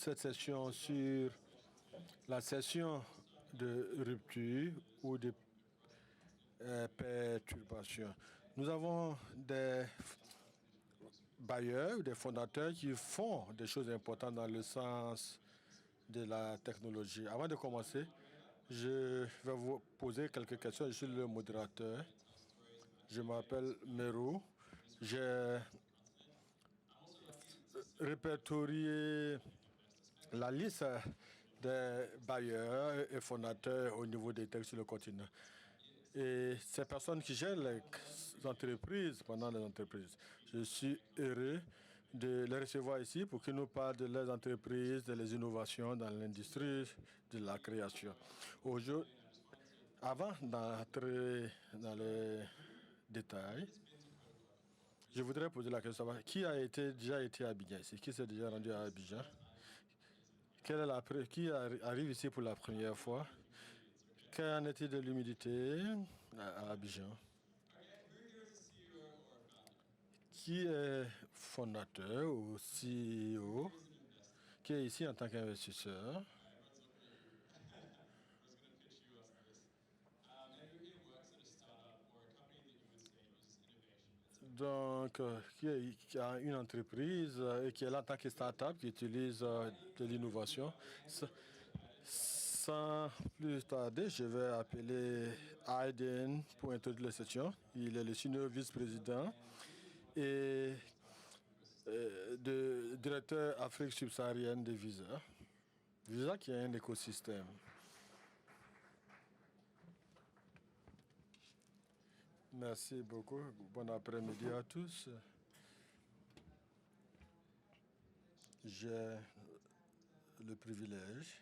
cette session sur la session de rupture ou de perturbation. Nous avons des bailleurs ou des fondateurs qui font des choses importantes dans le sens de la technologie. Avant de commencer, je vais vous poser quelques questions. Je suis le modérateur. Je m'appelle Merou. J'ai répertorié la liste des bailleurs et fondateurs au niveau des textes sur le continent. Et ces personnes qui gèrent les entreprises pendant les entreprises. Je suis heureux de les recevoir ici pour qu'ils nous parlent de leurs entreprises, de les innovations dans l'industrie de la création. Aujourd'hui, avant d'entrer dans les détails, je voudrais poser la question qui a déjà été à Abidjan ici? Qui s'est déjà rendu à Abidjan? Qui arrive ici pour la première fois? Qu'en est-il de l'humidité à Abidjan? Qui est fondateur ou CEO? Qui est ici en tant qu'investisseur? Donc, qui a une entreprise et qui est là en tant que start-up, qui utilise de l'innovation. Sans plus tarder, je vais appeler Aiden pour introduire la session. Il est le senior vice-président et directeur Afrique subsaharienne de Visa. Visa qui est un écosystème. Merci beaucoup. Bon après-midi à tous. J'ai le privilège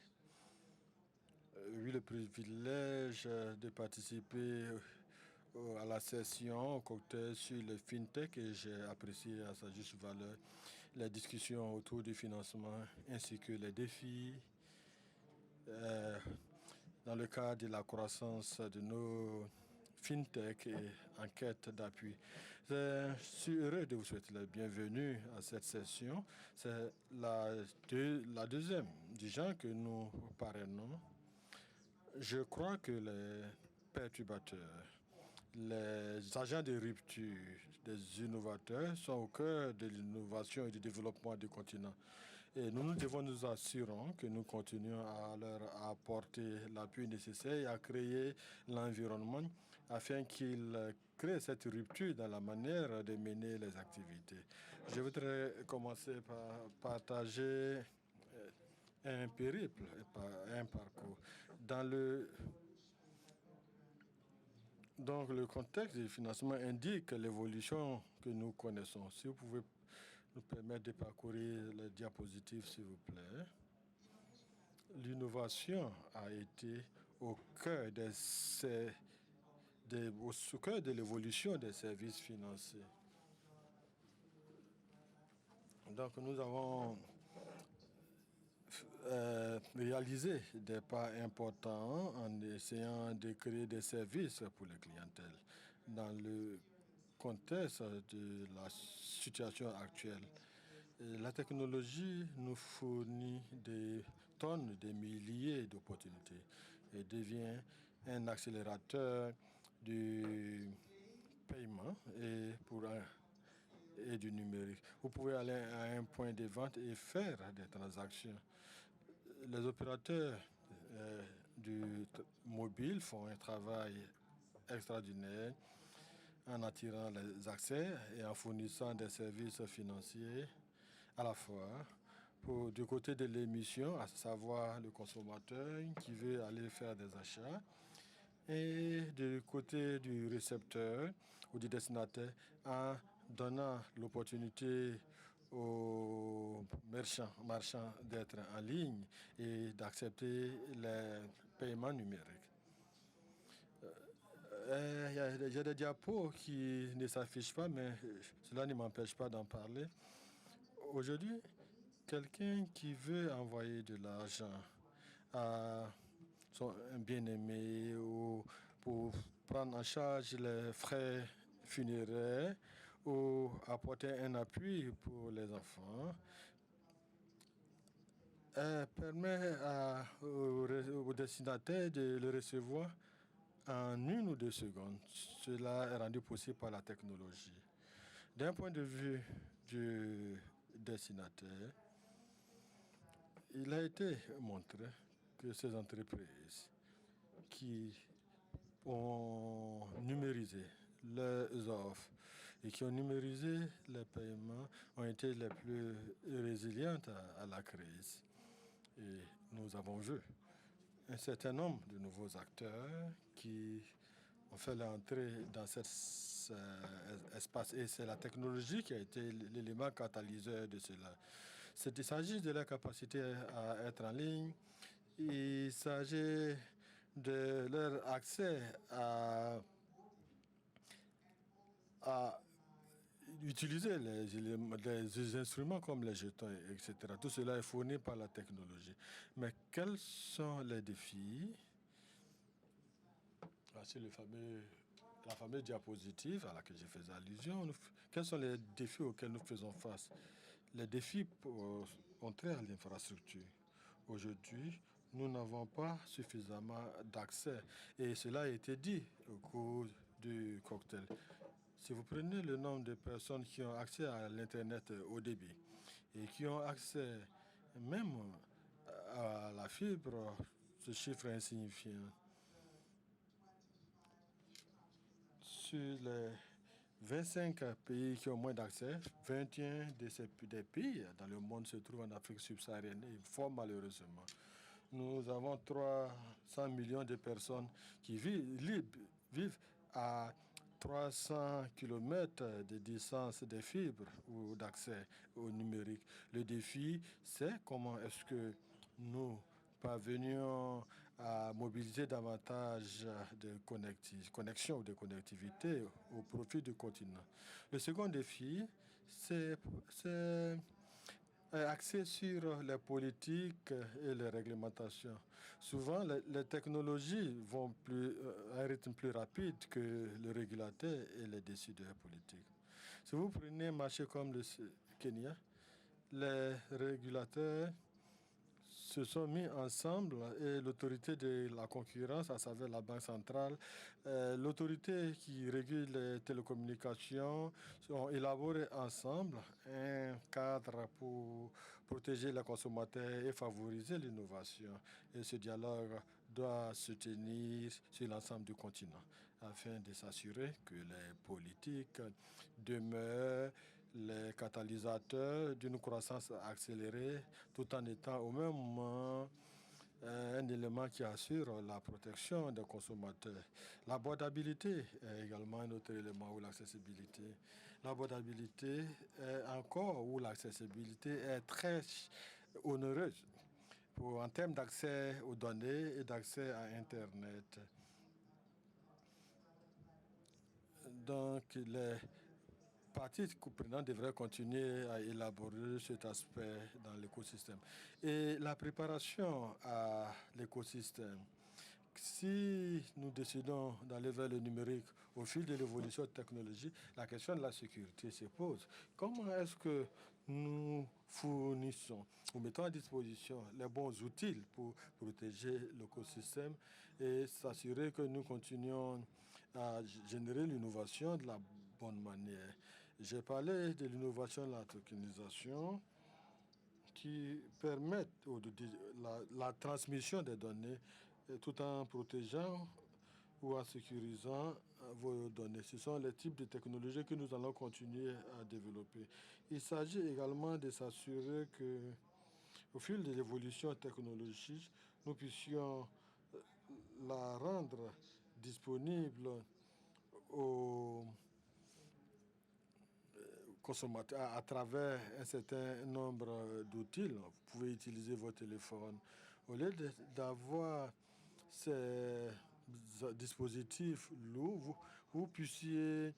de participer à la session au cocktail sur le FinTech et j'ai apprécié à sa juste valeur les discussions autour du financement ainsi que les défis dans le cadre de la croissance de nos FinTech et enquête d'appui. Je suis heureux de vous souhaiter la bienvenue à cette session. C'est la deuxième du genre que nous parrainons. Je crois que les perturbateurs, les agents de rupture, des innovateurs sont au cœur de l'innovation et du développement du continent. Et nous devons nous assurer que nous continuons à leur apporter l'appui nécessaire et à créer l'environnement afin qu'ils créent cette rupture dans la manière de mener les activités. Je voudrais commencer par partager un périple, un parcours. Donc, le contexte du financement indique l'évolution que nous connaissons. Si vous pouvez nous permettre de parcourir les diapositives, s'il vous plaît. L'innovation a été au cœur de l'évolution des services financiers. Donc, nous avons réaliser des pas importants en essayant de créer des services pour les clientèles dans le contexte de la situation actuelle. La technologie nous fournit des tonnes, des milliers d'opportunités et devient un accélérateur du paiement et du numérique. Vous pouvez aller à un point de vente et faire des transactions. Les opérateurs du mobile font un travail extraordinaire en attirant les accès et en fournissant des services financiers à la fois du côté de l'émission, à savoir le consommateur qui veut aller faire des achats, et du côté du récepteur ou du destinataire en donnant l'opportunité aux marchands d'être en ligne et d'accepter les paiements numériques. Il y a des diapos qui ne s'affichent pas, mais cela ne m'empêche pas d'en parler. Aujourd'hui, quelqu'un qui veut envoyer de l'argent à un bien-aimé ou pour prendre en charge les frais funéraires ou apporter un appui pour les enfants permet au destinataire de le recevoir en 1 ou 2 secondes. Cela est rendu possible par la technologie. D'un point de vue du destinataire, il a été montré que ces entreprises qui ont numérisé leurs offres et qui ont numérisé les paiements ont été les plus résilientes à la crise. Et nous avons vu un certain nombre de nouveaux acteurs qui ont fait l'entrée dans cet espace. Et c'est la technologie qui a été l'élément catalyseur de cela. Il s'agit de la capacité à être en ligne. Il s'agit de leur accès à utiliser les instruments comme les jetons, etc. Tout cela est fourni par la technologie. Mais quels sont les défis? C'est la fameuse diapositive à laquelle j'ai fait allusion. Quels sont les défis auxquels nous faisons face? Les défis ont trait à l'infrastructure. Aujourd'hui, nous n'avons pas suffisamment d'accès. Et cela a été dit au cours du cocktail. Si vous prenez le nombre de personnes qui ont accès à l'Internet haut débit et qui ont accès même à la fibre, ce chiffre est insignifiant. Sur les 25 pays qui ont moins d'accès, 21 des pays dans le monde se trouvent en Afrique subsaharienne, et fort malheureusement. Nous avons 300 millions de personnes qui vivent à 300 km de distance des fibres ou d'accès au numérique. Le défi, c'est comment est-ce que nous parvenions à mobiliser davantage de connexions ou de connectivité au profit du continent. Le second défi, c'est axé sur les politiques et les réglementations. Souvent, les technologies vont à un rythme plus rapide que le régulateur et les décideurs politiques. Si vous prenez un marché comme le Kenya, les régulateurs se sont mis ensemble et l'autorité de la concurrence, à savoir la Banque centrale, l'autorité qui régule les télécommunications, ont élaboré ensemble un cadre pour protéger les consommateurs et favoriser l'innovation. Et ce dialogue doit se tenir sur l'ensemble du continent afin de s'assurer que les politiques demeurent les catalysateurs d'une croissance accélérée tout en étant au même moment un élément qui assure la protection des consommateurs. L'abordabilité est également un autre élément, ou l'accessibilité. L'abordabilité est encore où l'accessibilité est très onéreuse en termes d'accès aux données et d'accès à Internet. Donc, les parties prenantes devraient continuer à élaborer cet aspect dans l'écosystème. Et la préparation à l'écosystème. Si nous décidons d'aller vers le numérique au fil de l'évolution de la technologie, la question de la sécurité se pose. Comment est-ce que nous fournissons, nous mettons à disposition les bons outils pour protéger l'écosystème et s'assurer que nous continuons à générer l'innovation de la bonne manière? J'ai parlé de l'innovation de la tokenisation qui permet la transmission des données tout en protégeant ou en sécurisant vos données. Ce sont les types de technologies que nous allons continuer à développer. Il s'agit également de s'assurer que, au fil de l'évolution technologique, nous puissions la rendre disponible aux consommateurs à travers un certain nombre d'outils. Vous pouvez utiliser votre téléphone. Au lieu d'avoir ces dispositifs lourds, vous puissiez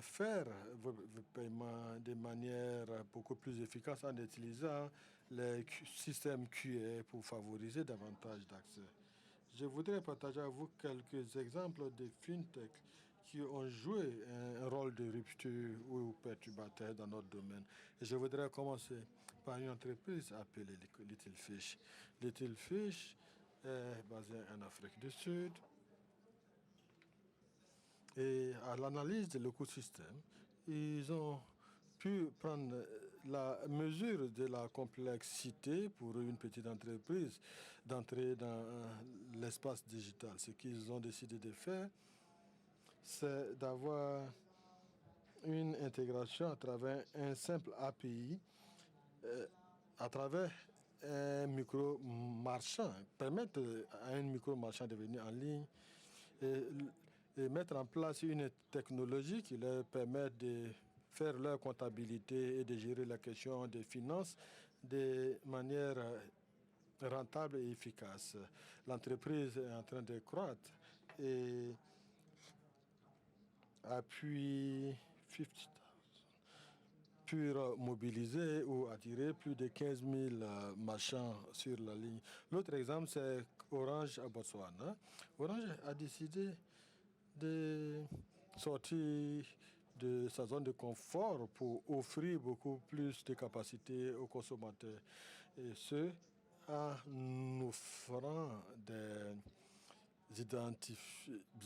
faire vos paiements de manière beaucoup plus efficace en utilisant les systèmes QR pour favoriser davantage d'accès. Je voudrais partager avec vous quelques exemples de fintech qui ont joué un rôle de rupture ou perturbateur dans notre domaine. Et je voudrais commencer par une entreprise appelée Little Fish. Little Fish est basée en Afrique du Sud. Et à l'analyse de l'écosystème, ils ont pu prendre la mesure de la complexité pour une petite entreprise d'entrer dans l'espace digital. Ce qu'ils ont décidé de faire, c'est d'avoir une intégration à travers un simple API, à travers un micro-marchand, permettre à un micro-marchand de venir en ligne et mettre en place une technologie qui leur permet de faire leur comptabilité et de gérer la question des finances de manière rentable et efficace. L'entreprise est en train de croître et appuie 50 pour mobiliser ou attirer plus de 15 000 marchands sur la ligne. L'autre exemple, c'est Orange à Botswana. Orange a décidé de sortir de sa zone de confort pour offrir beaucoup plus de capacités aux consommateurs. Et ce, en offrant des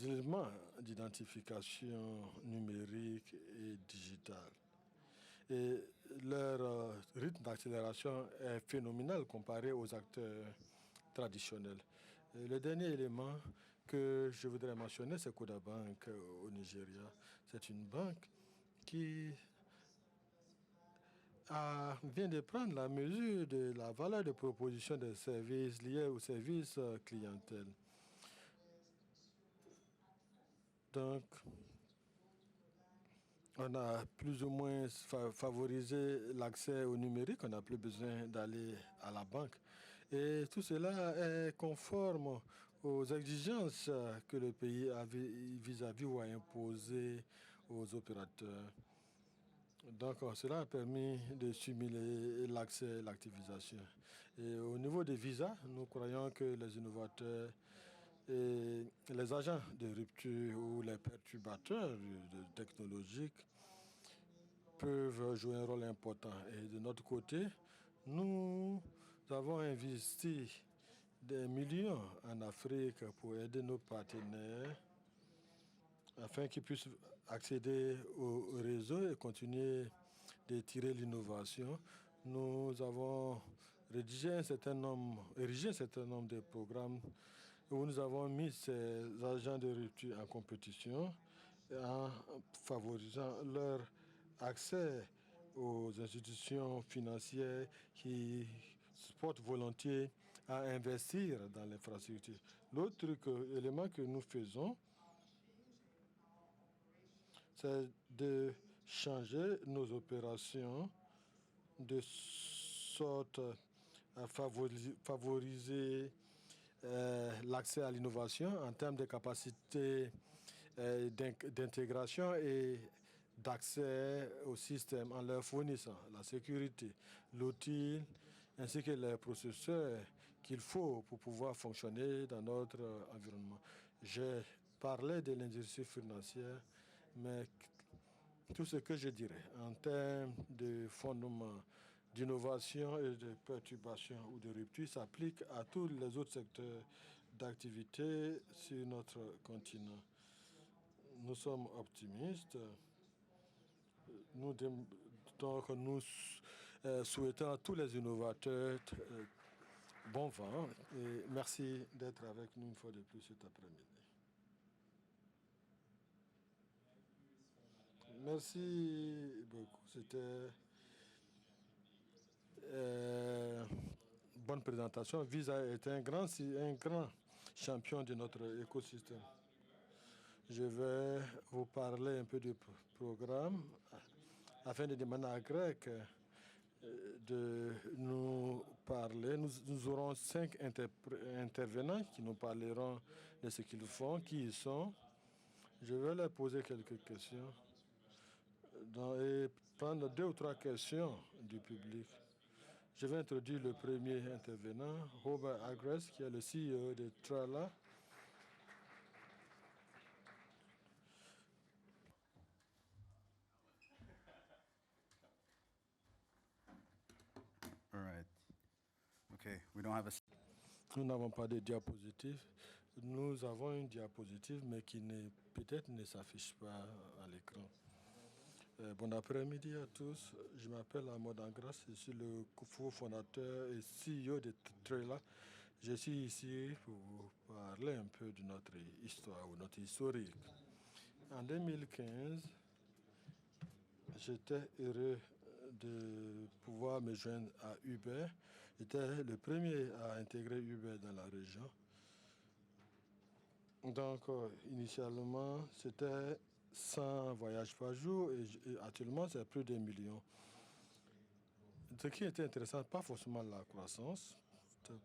éléments d'identification numérique et digitale. Et leur rythme d'accélération est phénoménal comparé aux acteurs traditionnels. Et le dernier élément que je voudrais mentionner, c'est Koda Bank au Nigeria. C'est une banque qui vient de prendre la mesure de la valeur de proposition des services liés aux services clientèle. Donc, on a plus ou moins favorisé l'accès au numérique, on n'a plus besoin d'aller à la banque. Et tout cela est conforme aux exigences que le pays avait vis-à-vis ou a imposées aux opérateurs. Donc, cela a permis de stimuler l'accès et l'activisation. Et au niveau des visas, nous croyons que les innovateurs et les agents de rupture ou les perturbateurs technologiques peuvent jouer un rôle important. Et de notre côté, nous avons investi des millions en Afrique pour aider nos partenaires afin qu'ils puissent accéder au réseau et continuer de tirer l'innovation. Nous avons érigé un certain nombre de programmes où nous avons mis ces agents de rupture en compétition en favorisant leur accès aux institutions financières qui se portent volontiers à investir dans l'infrastructure. L'autre élément que nous faisons, c'est de changer nos opérations de sorte à favoriser l'accès à l'innovation en termes de capacité d'intégration et d'accès au système en leur fournissant la sécurité, l'outil ainsi que les processeurs qu'il faut pour pouvoir fonctionner dans notre environnement. J'ai parlé de l'industrie financière, mais tout ce que je dirais en termes de fondement d'innovation et de perturbation ou de rupture s'applique à tous les autres secteurs d'activité sur notre continent. Nous sommes optimistes. Donc, nous souhaitons à tous les innovateurs bon vent et merci d'être avec nous une fois de plus cet après-midi. Merci beaucoup. C'était bonne présentation. Visa est un grand champion de notre écosystème. Je vais vous parler un peu du programme afin de demander à Greg de nous parler. Nous aurons 5 intervenants qui nous parleront de ce qu'ils font, qui ils sont. Je vais leur poser quelques questions et prendre 2 ou 3 questions du public. Je vais introduire le premier intervenant, Robert Agrest, qui est le CEO de Trala. Okay, we don't have a... Nous n'avons pas de diapositive. Nous avons une diapositive, mais qui peut-être ne s'affiche pas à l'écran. Bon après-midi à tous. Je m'appelle Ahmad Angras. Je suis le cofondateur et CEO de Trela. Je suis ici pour vous parler un peu de notre histoire ou notre historique. En 2015, j'étais heureux de pouvoir me joindre à Uber. J'étais le premier à intégrer Uber dans la région. Donc, initialement, c'était 100 voyages par jour et actuellement, c'est plus d'1 million. Ce qui était intéressant, pas forcément la croissance,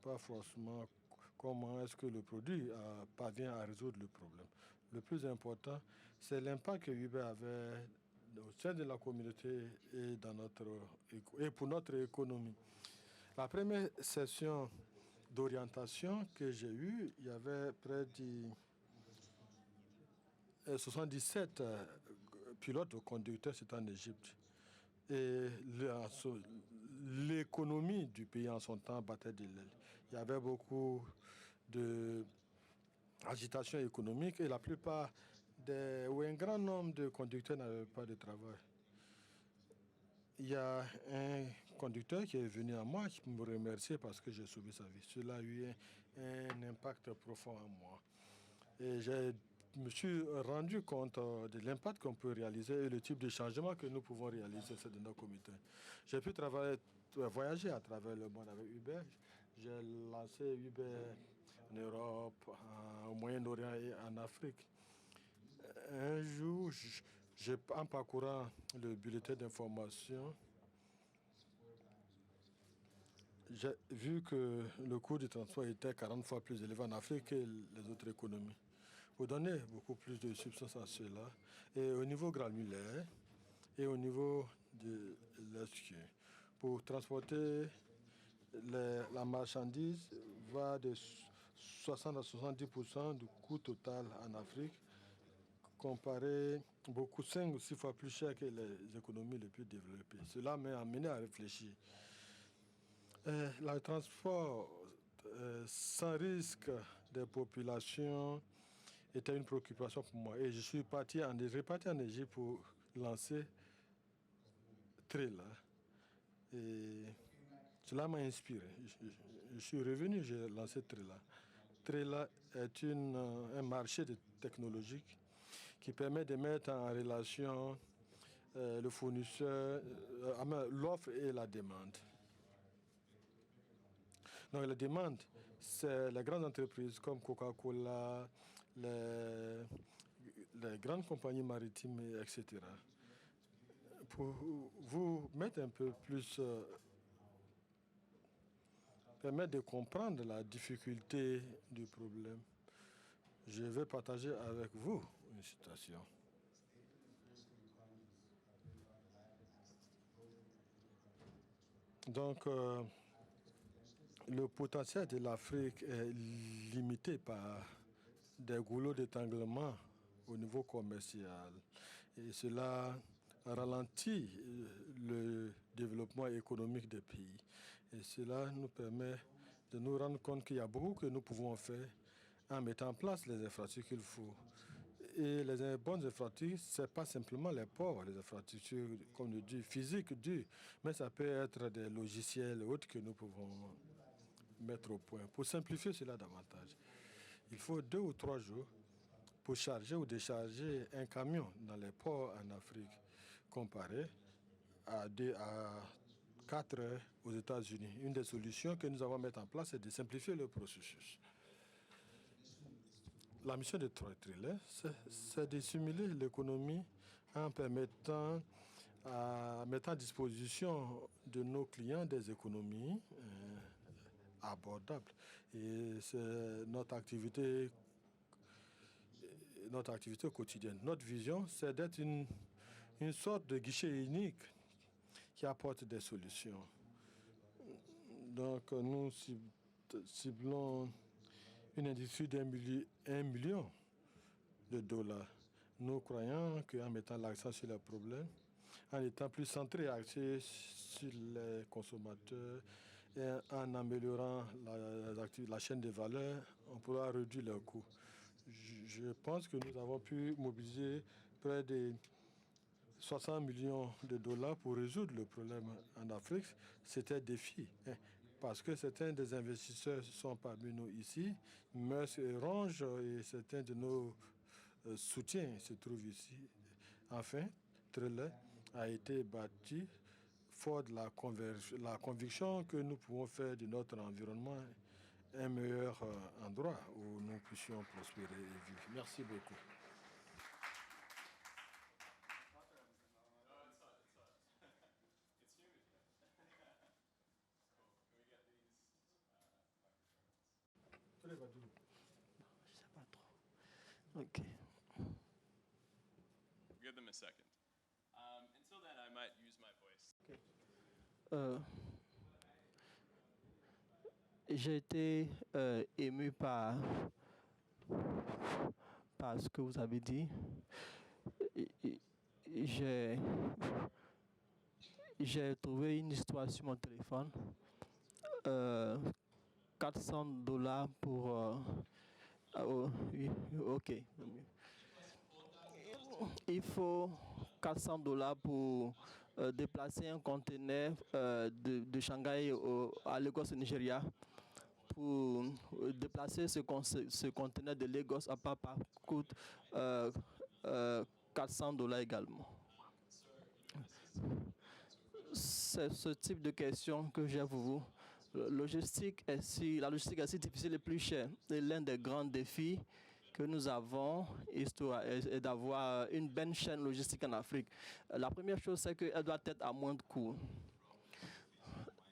pas forcément comment est-ce que le produit parvient à résoudre le problème. Le plus important, c'est l'impact que Uber avait au sein de la communauté et, et pour notre économie. La première session d'orientation que j'ai eue, il y avait près de 77 pilotes ou conducteurs, c'était en Égypte. Et l'économie du pays en son temps battait de l'aile. Il y avait beaucoup d'agitation économique et la plupart ou un grand nombre de conducteurs n'avaient pas de travail. Il y a un conducteur qui est venu à moi qui me remerciait parce que j'ai sauvé sa vie. Cela a eu un impact profond en moi. Et je me suis rendu compte de l'impact qu'on peut réaliser et le type de changement que nous pouvons réaliser dans nos comités. J'ai pu voyager à travers le monde avec Uber. J'ai lancé Uber en Europe, au Moyen-Orient et en Afrique. Un jour, en parcourant le bulletin d'information, j'ai vu que le coût du transport était 40 fois plus élevé en Afrique que les autres économies. Pour donner beaucoup plus de substance à cela, et au niveau granulaire et au niveau de l'SQ, pour transporter la marchandise va de 60 à 70% du coût total en Afrique, comparé beaucoup 5 ou 6 fois plus cher que les économies les plus développées. Cela m'a amené à réfléchir. Le transport sans risque des populations était une préoccupation pour moi. Et je suis reparti en Égypte pour lancer Trela. Et cela m'a inspiré. Je suis revenu, j'ai lancé Trela. Trela est un marché technologique qui permet de mettre en relation le fournisseur, l'offre et la demande. Donc la demande, c'est les grandes entreprises comme Coca-Cola, les grandes compagnies maritimes, etc. Pour vous mettre un peu plus, permettre de comprendre la difficulté du problème, je vais partager avec vous une citation. Donc, le potentiel de l'Afrique est limité par des goulots d'étranglement au niveau commercial. Et cela ralentit le développement économique des pays. Et cela nous permet de nous rendre compte qu'il y a beaucoup que nous pouvons faire en mettant en place les infrastructures qu'il faut. Et les bonnes infrastructures, ce n'est pas simplement les ports, les infrastructures, comme on dit, physiques dures, mais ça peut être des logiciels et autres que nous pouvons mettre au point. Pour simplifier cela davantage, il faut 2 ou 3 jours pour charger ou décharger un camion dans les ports en Afrique, comparé à 4 heures aux États-Unis. Une des solutions que nous avons mis en place, c'est de simplifier le processus. La mission de Trela, c'est de stimuler l'économie en permettant à mettre à disposition de nos clients des économies abordables. Et c'est notre activité quotidienne. Notre vision, c'est d'être une sorte de guichet unique qui apporte des solutions. Donc, nous ciblons une industrie d'1 million de dollars. Nous croyons qu'en mettant l'accent sur les problèmes, en étant plus centré et axé sur les consommateurs Et en améliorant la chaîne de valeur, on pourra réduire leurs coûts. Je pense que nous avons pu mobiliser près de 60 millions de dollars pour résoudre le problème en Afrique. C'était un défi, hein, parce que certains des investisseurs sont parmi nous ici. Maersk et Ronge et certains de nos soutiens se trouvent ici. Enfin, Trellet a été bâti fort de la conviction que nous pouvons faire de notre environnement un meilleur endroit où nous puissions prospérer et vivre. Merci beaucoup. Okay. Give them a second. Until then, I might use my voice. J'ai été ému par ce que vous avez dit. J'ai trouvé une histoire sur mon téléphone. $400 pour... OK. Il faut $400 pour déplacer un conteneur de Shanghai à Lagos, au Nigeria. Pour déplacer ce conteneur de Lagos à Papa coûte $400 également. C'est ce type de question que j'ai pour vous. La logistique est si difficile et plus chère. C'est l'un des grands défis que nous avons est d'avoir une bonne chaîne logistique en Afrique. La première chose, c'est qu'elle doit être à moins de coûts.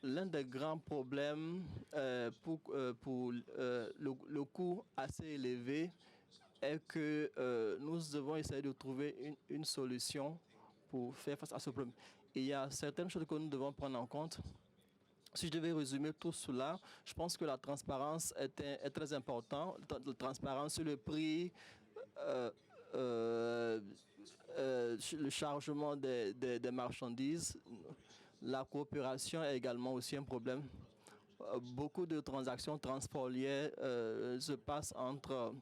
L'un des grands problèmes pour le coût assez élevé est que nous devons essayer de trouver une solution pour faire face à ce problème. Il y a certaines choses que nous devons prendre en compte. Si je devais résumer tout cela, je pense que la transparence est très importante. La transparence sur le prix, le chargement des marchandises. La coopération est également aussi un problème. Beaucoup de transactions transfrontalières se passent entre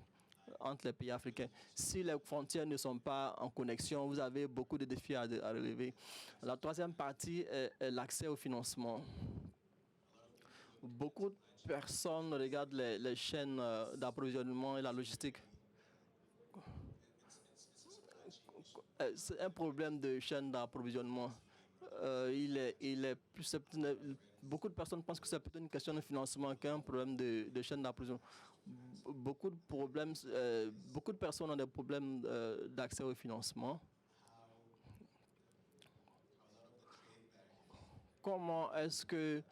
les pays africains. Si les frontières ne sont pas en connexion, vous avez beaucoup de défis à relever. La troisième partie est l'accès au financement. Beaucoup de personnes regardent les chaînes d'approvisionnement et la logistique. C'est un problème de chaîne d'approvisionnement. Beaucoup de personnes pensent que c'est plutôt une question de financement qu'un problème de chaîne d'approvisionnement. Beaucoup de personnes ont des problèmes d'accès au financement. Comment est-ce que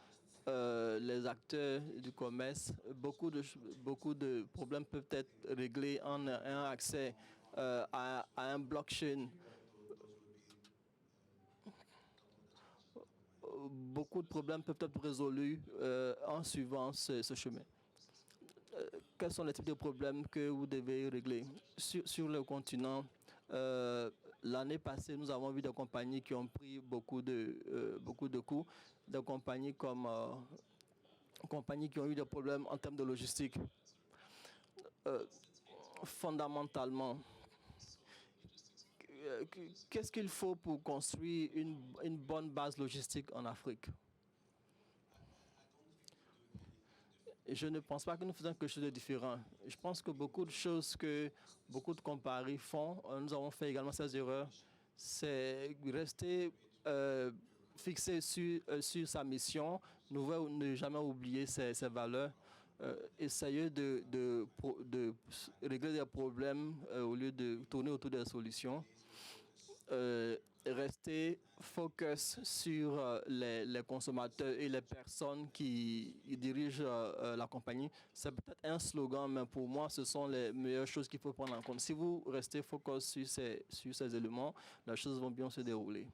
les acteurs du commerce, beaucoup de problèmes peuvent être réglés en un accès à un blockchain? Beaucoup de problèmes peuvent être résolus en suivant ce chemin. Quels sont les types de problèmes que vous devez régler? Sur le continent, l'année passée, nous avons vu des compagnies qui ont pris beaucoup de coûts, des compagnies qui ont eu des problèmes en termes de logistique. Fondamentalement, qu'est-ce qu'il faut pour construire une bonne base logistique en Afrique? Je ne pense pas que nous faisons quelque chose de différent. Je pense que beaucoup de choses que beaucoup de compagnies font, nous avons fait également ces erreurs, c'est rester fixé sur sa mission, ne jamais oublier ses valeurs, essayer de régler des problèmes au lieu de tourner autour des solutions. Rester focus sur les consommateurs et les personnes qui dirigent la compagnie. C'est peut-être un slogan, mais pour moi, ce sont les meilleures choses qu'il faut prendre en compte. Si vous restez focus sur ces éléments, les choses vont bien se dérouler.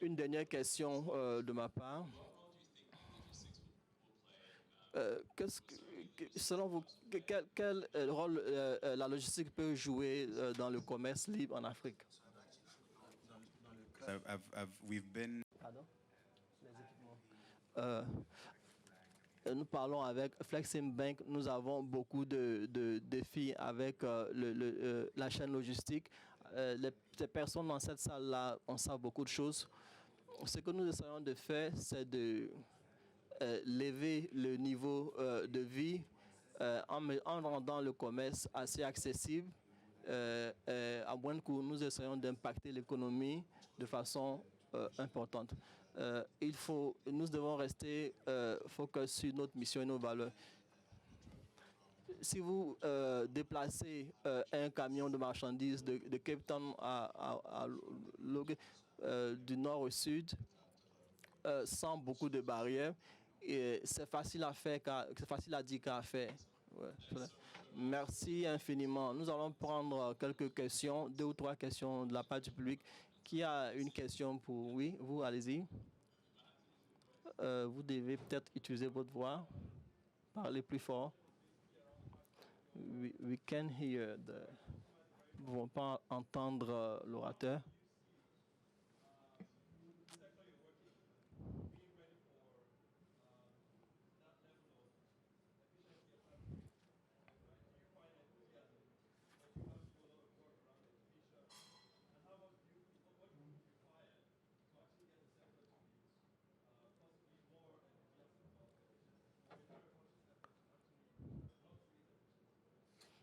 Une dernière question de ma part. Selon vous, quel rôle la logistique peut jouer dans le commerce libre en Afrique? We've been. Pardon? nous parlons avec Flexim Bank, nous avons beaucoup de défis avec la chaîne logistique. Les personnes dans cette salle-là, on sait beaucoup de choses. Ce que nous essayons de faire, c'est de lever le niveau de vie en rendant le commerce assez accessible. À moins que nous essayons d'impacter l'économie de façon importante. Nous devons rester focus sur notre mission et nos valeurs. Si vous déplacez un camion de marchandises de Cape Town du nord au sud, sans beaucoup de barrières, c'est facile à faire, c'est facile à dire qu'à faire. Ouais. Merci infiniment. Nous allons prendre quelques questions, 2 ou 3 questions de la part du public. Qui a une question pour... Oui, vous, allez-y. Vous devez peut-être utiliser votre voix. Parlez plus fort. We can hear Nous ne pouvons pas entendre l'orateur.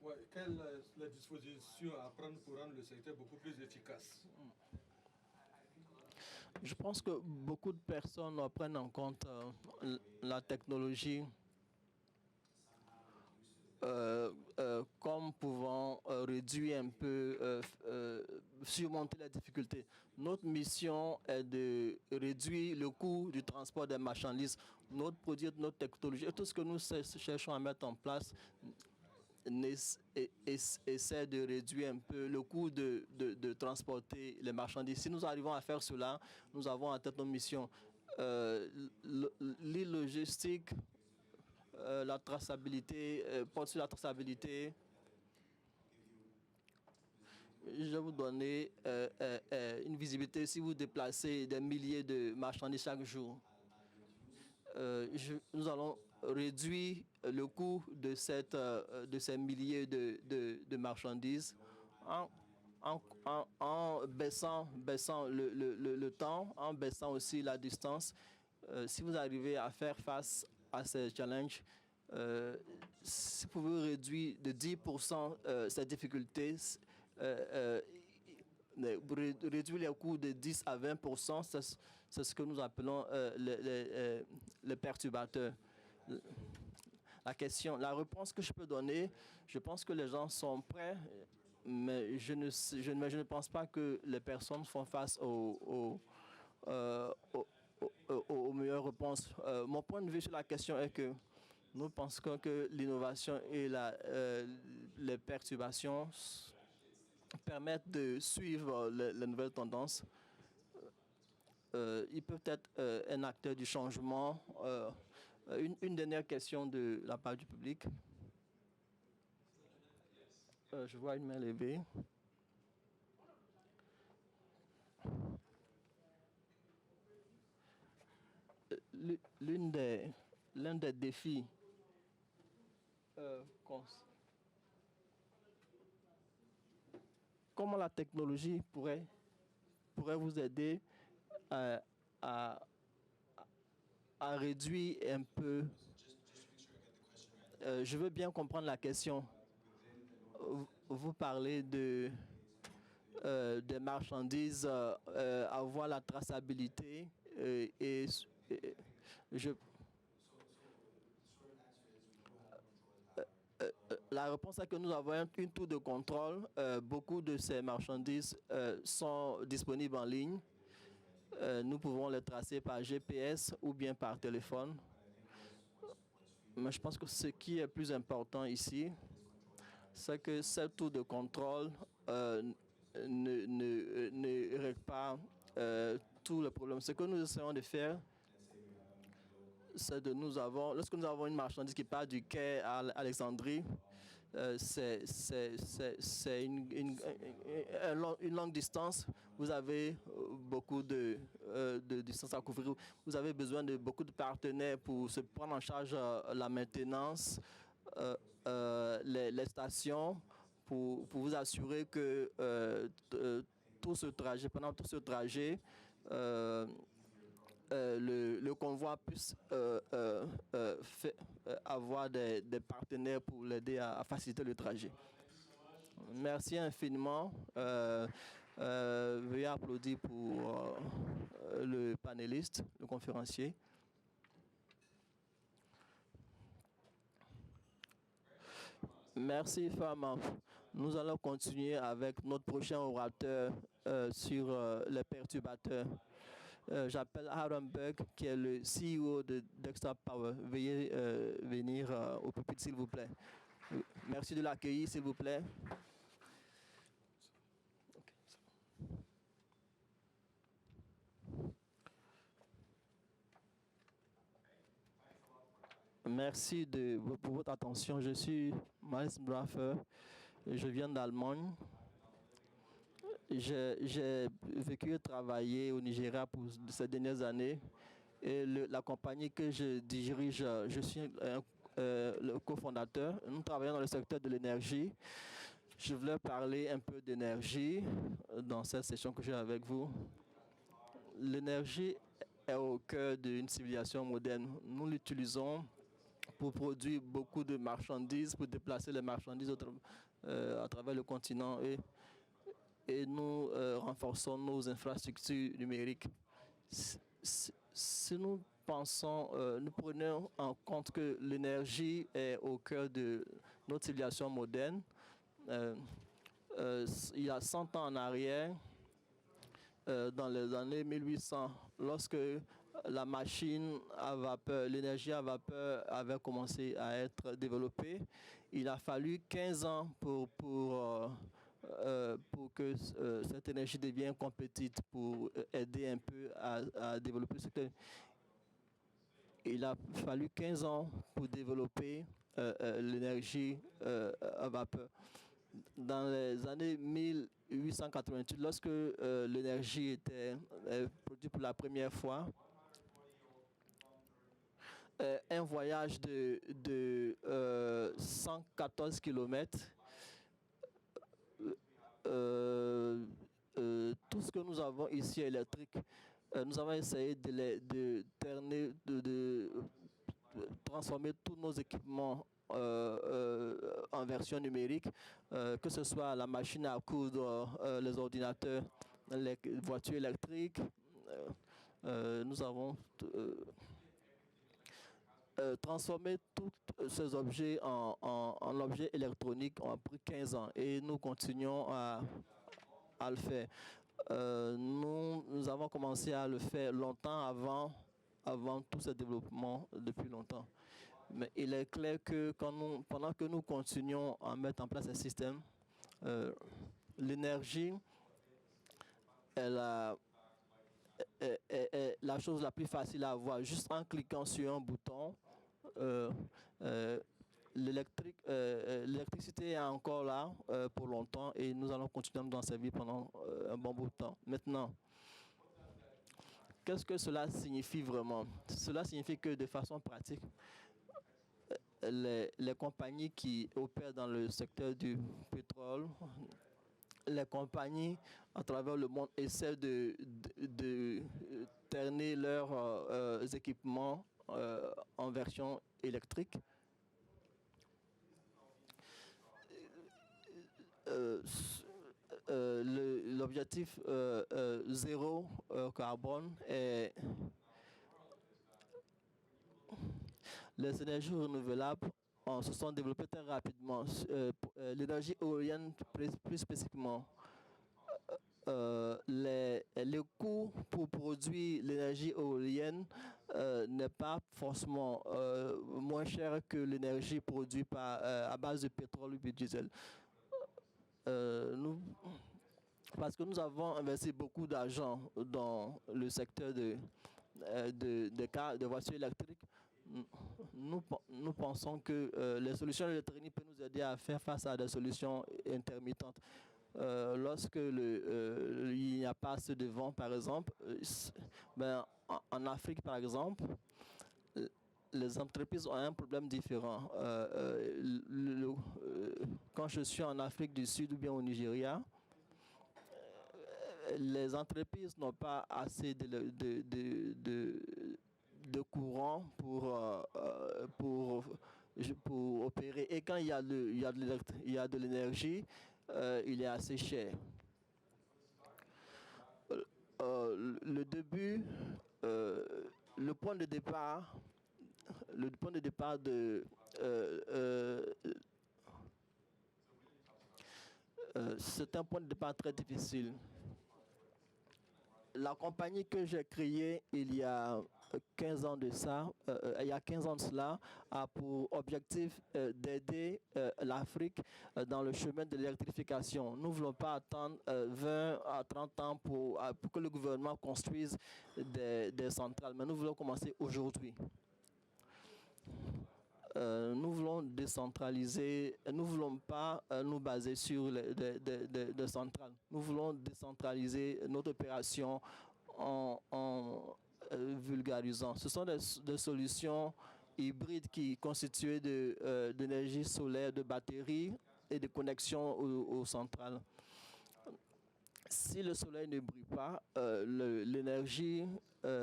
Ouais, quelles les dispositions à prendre pour rendre le secteur beaucoup plus efficace? Je pense que beaucoup de personnes prennent en compte la technologie comme pouvant réduire un peu, surmonter les difficultés. Notre mission est de réduire le coût du transport des marchandises, notre produit, notre technologie, et tout ce que nous cherchons à mettre en place essaie de réduire un peu le coût de transporter les marchandises. Si nous arrivons à faire cela, nous avons atteint notre mission. L'e-logistique, la traçabilité, porte sur la traçabilité. Je vais vous donner une visibilité si vous déplacez des milliers de marchandises chaque jour. Nous allons réduire le coût de ces milliers de marchandises en baissant le temps, en baissant aussi la distance. Si vous arrivez à faire face à ces challenges, si vous pouvez réduire de 10% ces difficultés, réduire les coûts de 10 à 20%, c'est ce que nous appelons les perturbateurs. La réponse que je peux donner, je pense que les gens sont prêts, mais je ne pense pas que les personnes font face aux meilleures réponses. Mon point de vue sur la question est que nous pensons que l'innovation et les perturbations permettent de suivre les nouvelles tendances. Ils peuvent être un acteur du changement. Une dernière question de la part du public. Je vois une main levée. L'un des défis comment la technologie pourrait vous aider à réduire un peu. Je veux bien comprendre la question. Vous parlez des marchandises, avoir la traçabilité la réponse est que nous avons une tour de contrôle. Beaucoup de ces marchandises sont disponibles en ligne. Nous pouvons les tracer par GPS ou bien par téléphone. Mais je pense que ce qui est plus important ici, c'est que cette tour de contrôle ne règle pas tous les problèmes. Ce que nous essayons de faire, c'est lorsque nous avons une marchandise qui part du quai à Alexandrie, c'est une longue distance. Vous avez beaucoup de de distance à couvrir. Vous avez besoin de beaucoup de partenaires pour se prendre en charge la maintenance, les stations, pour vous assurer que tout ce trajet, pendant tout ce trajet, le convoi puisse avoir des partenaires pour l'aider à faciliter le trajet. Merci infiniment. Veuillez applaudir pour le panéliste, le conférencier. Merci, Fama. Nous allons continuer avec notre prochain orateur sur les perturbateurs. J'appelle Aaron Berg, qui est le CEO de Dexter Power. Veuillez venir au pupitre, s'il vous plaît. Merci de l'accueillir, s'il vous plaît. Merci pour votre attention. Je suis Miles Braffer. Je viens d'Allemagne. J'ai vécu et travaillé au Nigeria pour ces dernières années. Et la compagnie que je dirige, je suis le cofondateur. Nous travaillons dans le secteur de l'énergie. Je voulais parler un peu d'énergie dans cette session que j'ai avec vous. L'énergie est au cœur d'une civilisation moderne. Nous l'utilisons pour produire beaucoup de marchandises, pour déplacer les marchandises à travers le continent et nous renforçons nos infrastructures numériques. Si nous pensons, nous prenons en compte que l'énergie est au cœur de notre civilisation moderne, il y a 100 ans en arrière, dans les années 1800, lorsque la machine à vapeur, l'énergie à vapeur avait commencé à être développée, il a fallu 15 ans pour que cette énergie devienne compétitive, pour aider un peu à développer ce secteur. Il a fallu 15 ans pour développer l'énergie à vapeur. Dans les années 1888, lorsque l'énergie était produite pour la première fois, un voyage de 114 km, tout ce que nous avons ici électrique, nous avons essayé de transformer tous nos équipements en version numérique, que ce soit la machine à coudre, les ordinateurs, les voitures électriques. Nous avons transformé tous ces objets en objets électroniques. On a pris 15 ans et nous continuons à le faire. Nous avons commencé à le faire longtemps avant tout ce développement, depuis longtemps. Mais il est clair que pendant que nous continuons à mettre en place ces systèmes, l'énergie est la chose la plus facile à avoir. Juste en cliquant sur un bouton, l'électricité est encore là pour longtemps et nous allons continuer à nous en servir pendant un bon bout de temps. Maintenant, qu'est-ce que cela signifie vraiment? Cela signifie que de façon pratique, les compagnies qui opèrent dans le secteur du pétrole, les compagnies à travers le monde essaient de terner leurs équipements en version électrique. L'objectif zéro carbone est les énergies renouvelables se sont développées très rapidement. L'énergie éolienne plus spécifiquement. Les coûts pour produire l'énergie éolienne n'est pas forcément moins cher que l'énergie produite à base de pétrole ou de diesel. Parce que nous avons investi beaucoup d'argent dans le secteur de voitures électriques, nous pensons que les solutions électroniques peuvent nous aider à faire face à des solutions intermittentes. lorsque il n'y a pas assez de vent, par exemple, en Afrique, par exemple, les entreprises ont un problème différent. Quand je suis en Afrique du Sud ou bien au Nigeria, les entreprises n'ont pas assez de courant pour opérer. Et quand il y a de l'énergie, il est assez cher. Le début, le point de départ c'est un point de départ très difficile. La compagnie que j'ai créée il y a 15 ans de cela, a pour objectif d'aider l'Afrique dans le chemin de l'électrification. Nous ne voulons pas attendre 20 à 30 ans pour que le gouvernement construise des centrales, mais nous voulons commencer aujourd'hui. Nous voulons décentraliser, nous ne voulons pas nous baser sur des centrales. Nous voulons décentraliser notre opération en vulgarisant. Ce sont des solutions hybrides qui constituées d'énergie solaire, de batteries et de connexions aux centrales. Si le soleil ne brille pas, l'énergie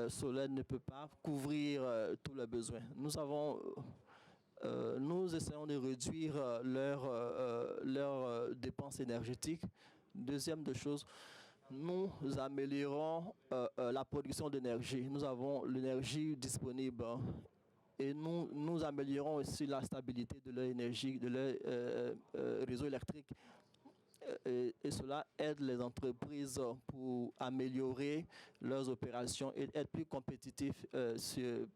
solaire ne peut pas couvrir tous les besoins. Nous essayons de réduire leurs dépenses énergétiques. Deuxième de chose, nous améliorons la production d'énergie. Nous avons l'énergie disponible et nous améliorons aussi la stabilité de leur énergie, de leur réseau électrique. Et cela aide les entreprises pour améliorer leurs opérations et être plus compétitifs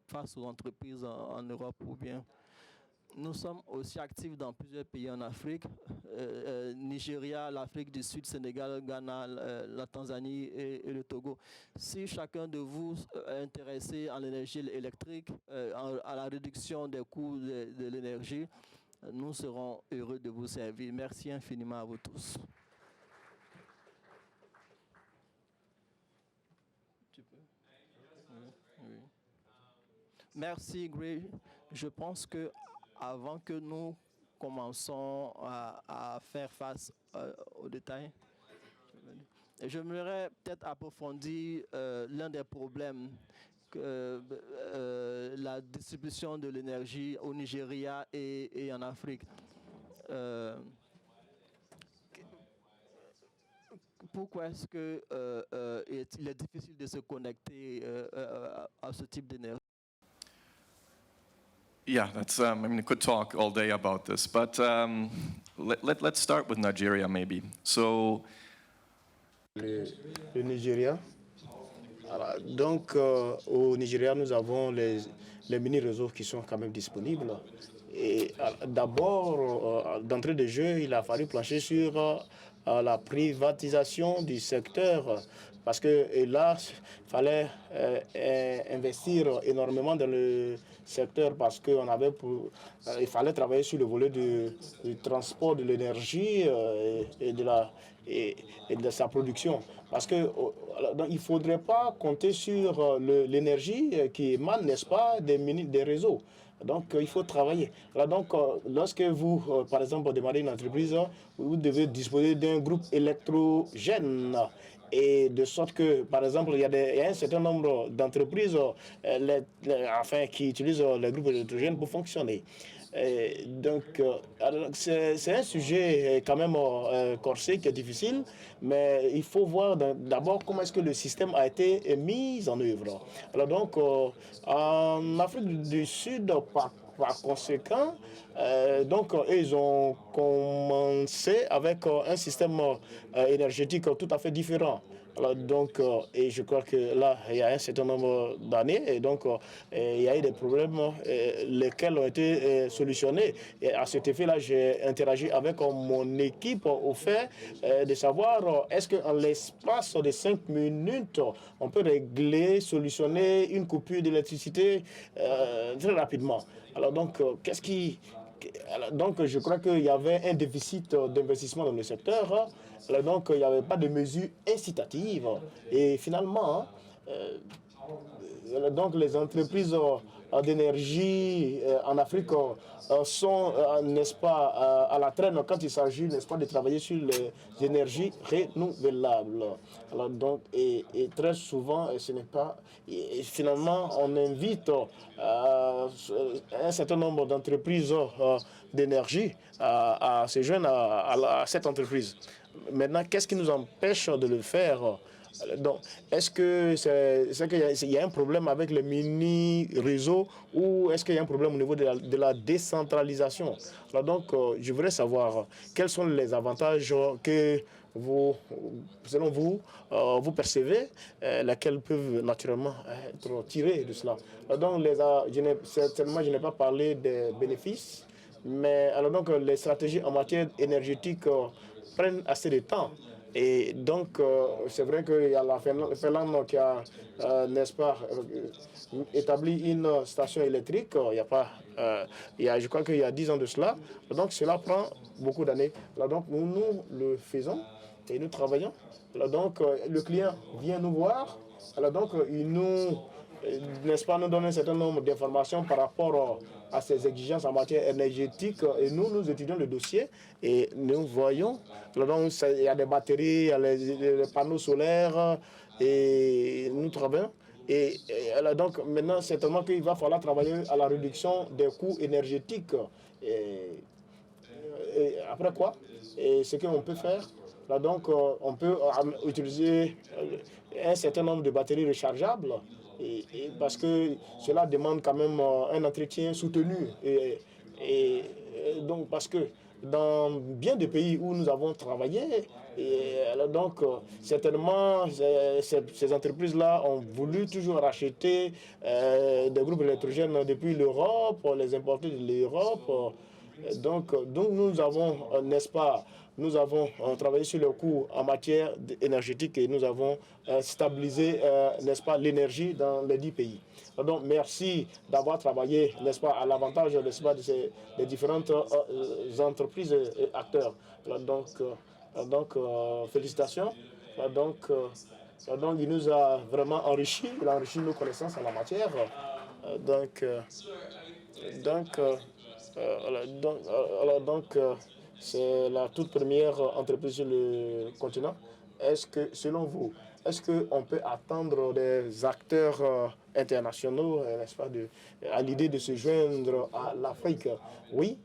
face aux entreprises en Europe ou bien. Nous sommes aussi actifs dans plusieurs pays en Afrique, Nigeria, l'Afrique du Sud, Sénégal, Ghana, la Tanzanie et le Togo. Si chacun de vous est intéressé en l'énergie électrique, à la réduction des coûts de l'énergie, nous serons heureux de vous servir. Merci infiniment à vous tous. Oui. Merci, Gray. Je pense que avant que nous commençons à faire face aux détails, j'aimerais peut-être approfondir l'un des problèmes la distribution de l'énergie au Nigeria et en Afrique. Pourquoi est-ce qu'il est difficile de se connecter à ce type d'énergie? Yeah, that's. I mean, I could talk all day about this, but let's start with Nigeria, maybe. So, le Nigeria. Alors, donc, au Nigeria, nous avons les mini-réseaux qui sont quand même disponibles. Et d'abord, d'entrée de jeu, il a fallu plancher sur la privatisation du secteur. Parce que là, il fallait investir énormément dans le secteur parce qu'il il fallait travailler sur le volet du transport de l'énergie et de sa production. Parce qu'il ne faudrait pas compter sur l'énergie qui émane, n'est-ce pas, des réseaux. Donc, il faut travailler. Alors, donc, lorsque vous, par exemple, démarrez une entreprise, vous devez disposer d'un groupe électrogène. Et de sorte que, par exemple, il y a un certain nombre d'entreprises qui utilisent les groupes électrogènes pour fonctionner. Donc, c'est un sujet quand même corsé, qui est difficile, mais il faut voir d'abord comment est-ce que le système a été mis en œuvre. Alors donc, en Afrique du Sud, par conséquent, ils ont commencé avec un système énergétique tout à fait différent. Alors, donc, et je crois que là, il y a un certain nombre d'années, et donc, il y a eu des problèmes lesquels ont été solutionnés. Et à cet effet-là, j'ai interagi avec mon équipe au fait de savoir est-ce qu'en l'espace de 5 minutes, on peut régler, solutionner une coupure d'électricité très rapidement. Alors, donc, qu'est-ce Donc, je crois qu'il y avait un déficit d'investissement dans le secteur. Donc, il n'y avait pas de mesures incitatives. Et finalement, donc les entreprises d'énergie en Afrique sont, n'est-ce pas, à la traîne quand il s'agit, n'est-ce pas, de travailler sur les énergies renouvelables. Alors, donc, et très souvent, ce n'est pas... Et finalement, on invite un certain nombre d'entreprises d'énergie à se joindre à cette entreprise. Maintenant, qu'est-ce qui nous empêche de le faire? Donc, est-ce que qu'il y a un problème avec les mini-réseaux ou est-ce qu'il y a un problème au niveau de la décentralisation? Alors donc, je voudrais savoir quels sont les avantages que vous, selon vous, vous percevez, lesquels peuvent naturellement être tirés de cela. Alors donc, certainement, je n'ai pas parlé des bénéfices, mais alors donc, les stratégies en matière énergétique prennent assez de temps. Et donc, c'est vrai qu'il y a la Finlande qui a, n'est-ce pas, établi une station électrique. Il y a pas, je crois qu'il y a 10 ans de cela. Donc, cela prend beaucoup d'années. Donc, nous le faisons et nous travaillons. Donc, le client vient nous voir. Alors, donc, il nous, n'est-ce pas, nous donne un certain nombre d'informations par rapport à ses exigences en matière énergétique. Et nous étudions le dossier et nous voyons. Donc, il y a des batteries, il y a les panneaux solaires et nous travaillons. Et donc, maintenant, certainement qu'il va falloir travailler à la réduction des coûts énergétiques. Et après quoi, et ce qu'on peut faire, là donc, on peut utiliser un certain nombre de batteries rechargeables parce que cela demande quand même un entretien soutenu. Et donc, parce que dans bien des pays où nous avons travaillé, donc certainement ces entreprises-là ont voulu toujours racheter des groupes électrogènes depuis l'Europe, les importer de l'Europe. Donc nous avons, n'est-ce pas, nous avons travaillé sur le coût en matière énergétique et nous avons stabilisé, n'est-ce pas, l'énergie dans les 10 pays. Donc, merci d'avoir travaillé, n'est-ce pas, à l'avantage, n'est-ce pas, des différentes entreprises et acteurs. Donc, félicitations. Donc, il nous a vraiment enrichi, il a enrichi nos connaissances en la matière. C'est la toute première entreprise sur le continent. Est-ce que, selon vous, est-ce qu'on peut attendre des acteurs internationaux, n'est-ce pas, à l'idée de se joindre à l'Afrique? Oui,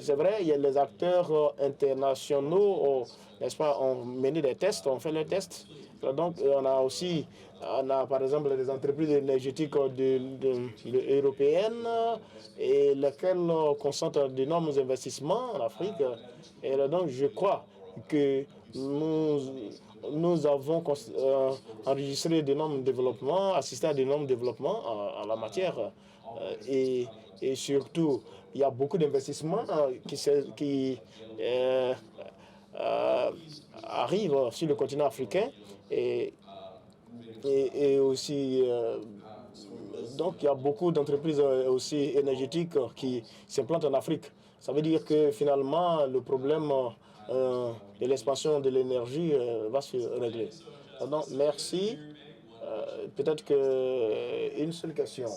c'est vrai, il y a les acteurs internationaux, n'est-ce pas, ont mené des tests, ont fait les tests. Donc, on a par exemple des entreprises énergétiques européennes et lesquelles concentrent d'énormes investissements en Afrique. Et donc, je crois que nous avons enregistré d'énormes développements, assisté à d'énormes développements en la matière. Et surtout, il y a beaucoup d'investissements qui arrivent sur le continent africain et aussi donc il y a beaucoup d'entreprises aussi énergétiques qui s'implantent en Afrique. Ça veut dire que finalement le problème de l'expansion de l'énergie va se régler. Donc merci. Peut-être qu'une seule question.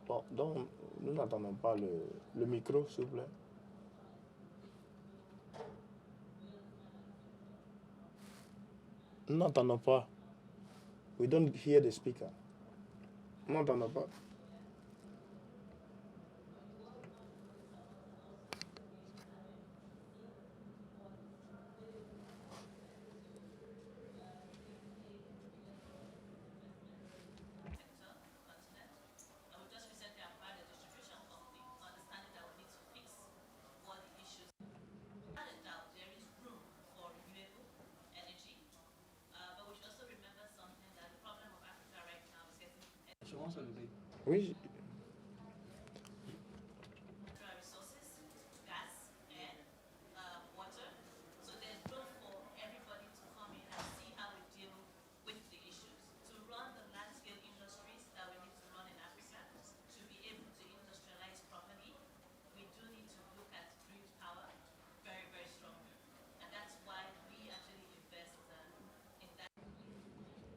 Bon, donc nous n'entendons pas le micro, s'il vous plaît. Nous n'entendons pas. We don't hear the speaker. Nous n'entendons pas. Oui.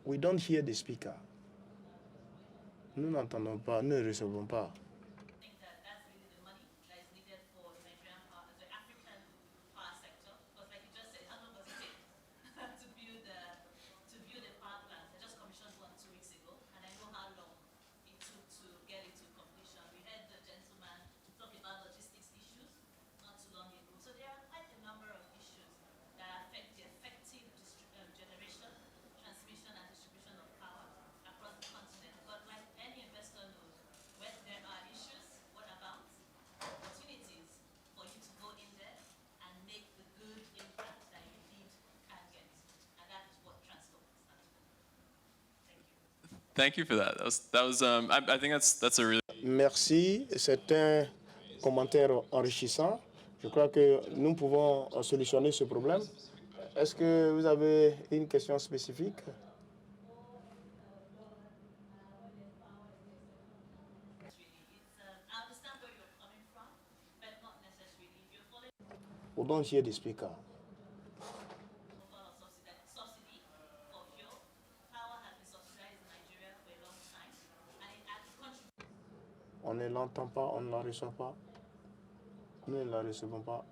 We don't hear the speaker. Nous n'entendons pas, nous ne recevons pas. Thank you for that. I think that's a really. Merci, c'est un commentaire enrichissant. Je crois que nous pouvons solutionner ce problème. Est-ce que vous avez une question spécifique? We don't hear the speaker. On ne l'entend pas, on ne la reçoit pas. Nous ne la recevons pas.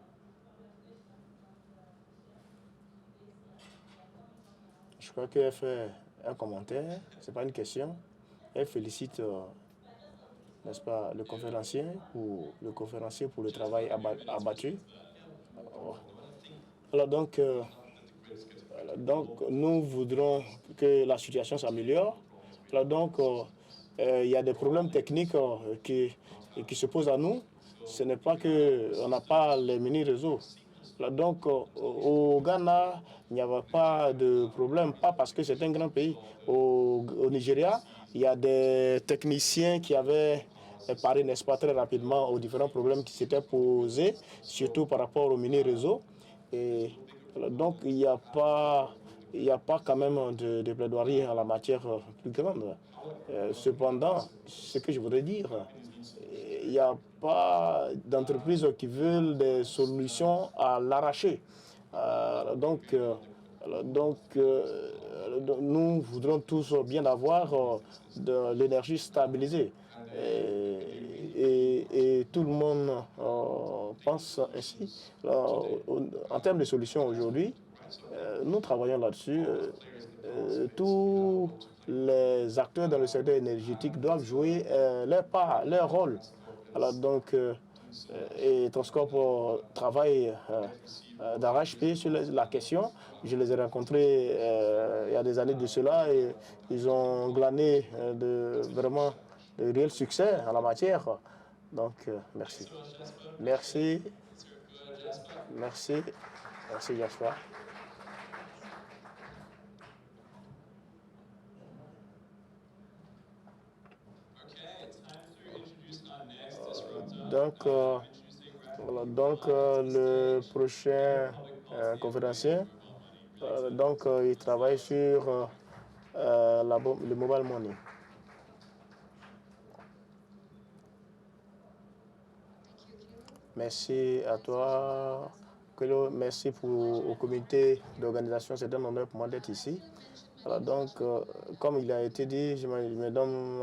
Je crois qu'elle fait un commentaire, ce n'est pas une question. Elle félicite, n'est-ce pas, le conférencier pour le travail abattu. Alors donc, nous voudrons que la situation s'améliore. Alors donc, il y a des problèmes techniques qui se posent à nous. Ce n'est pas qu'on n'a pas les mini-réseaux. Donc, au Ghana, il n'y avait pas de problème, pas parce que c'est un grand pays. Au Nigeria, il y a des techniciens qui avaient parlé, n'est-ce pas, très rapidement aux différents problèmes qui s'étaient posés, surtout par rapport aux mini-réseaux. Et donc, il n'y a pas quand même de plaidoirie en la matière plus grande. Cependant, ce que je voudrais dire, il n'y a pas d'entreprises qui veulent des solutions à l'arraché. Donc, nous voudrons tous bien avoir de l'énergie stabilisée. Et tout le monde pense ainsi. En termes de solutions aujourd'hui, nous travaillons là-dessus. Tous les acteurs dans le secteur énergétique doivent jouer leur part, leur rôle. Alors donc, et Transcorp travaille d'arrache-pied sur la question. Je les ai rencontrés il y a des années de cela et ils ont glané vraiment de réels succès en la matière. Donc, merci. Merci. Merci. Merci, Joshua. Donc, le prochain conférencier, il travaille sur le mobile money. Merci à toi, Kelo. Merci au comité d'organisation. C'est un honneur pour moi d'être ici. Alors donc, comme il a été dit, je me nomme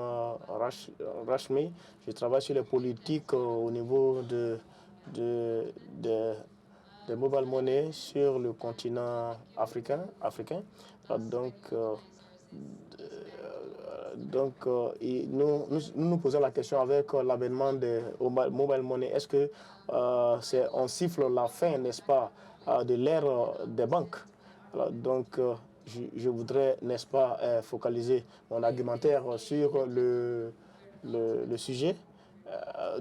Rashmi. Je travaille sur les politiques au niveau de mobile money sur le continent africain. Nous posons la question avec l'avènement de mobile money. Est-ce que on siffle la fin, n'est-ce pas, de l'ère des banques? Alors, donc, je voudrais, n'est-ce pas, focaliser mon argumentaire sur le sujet.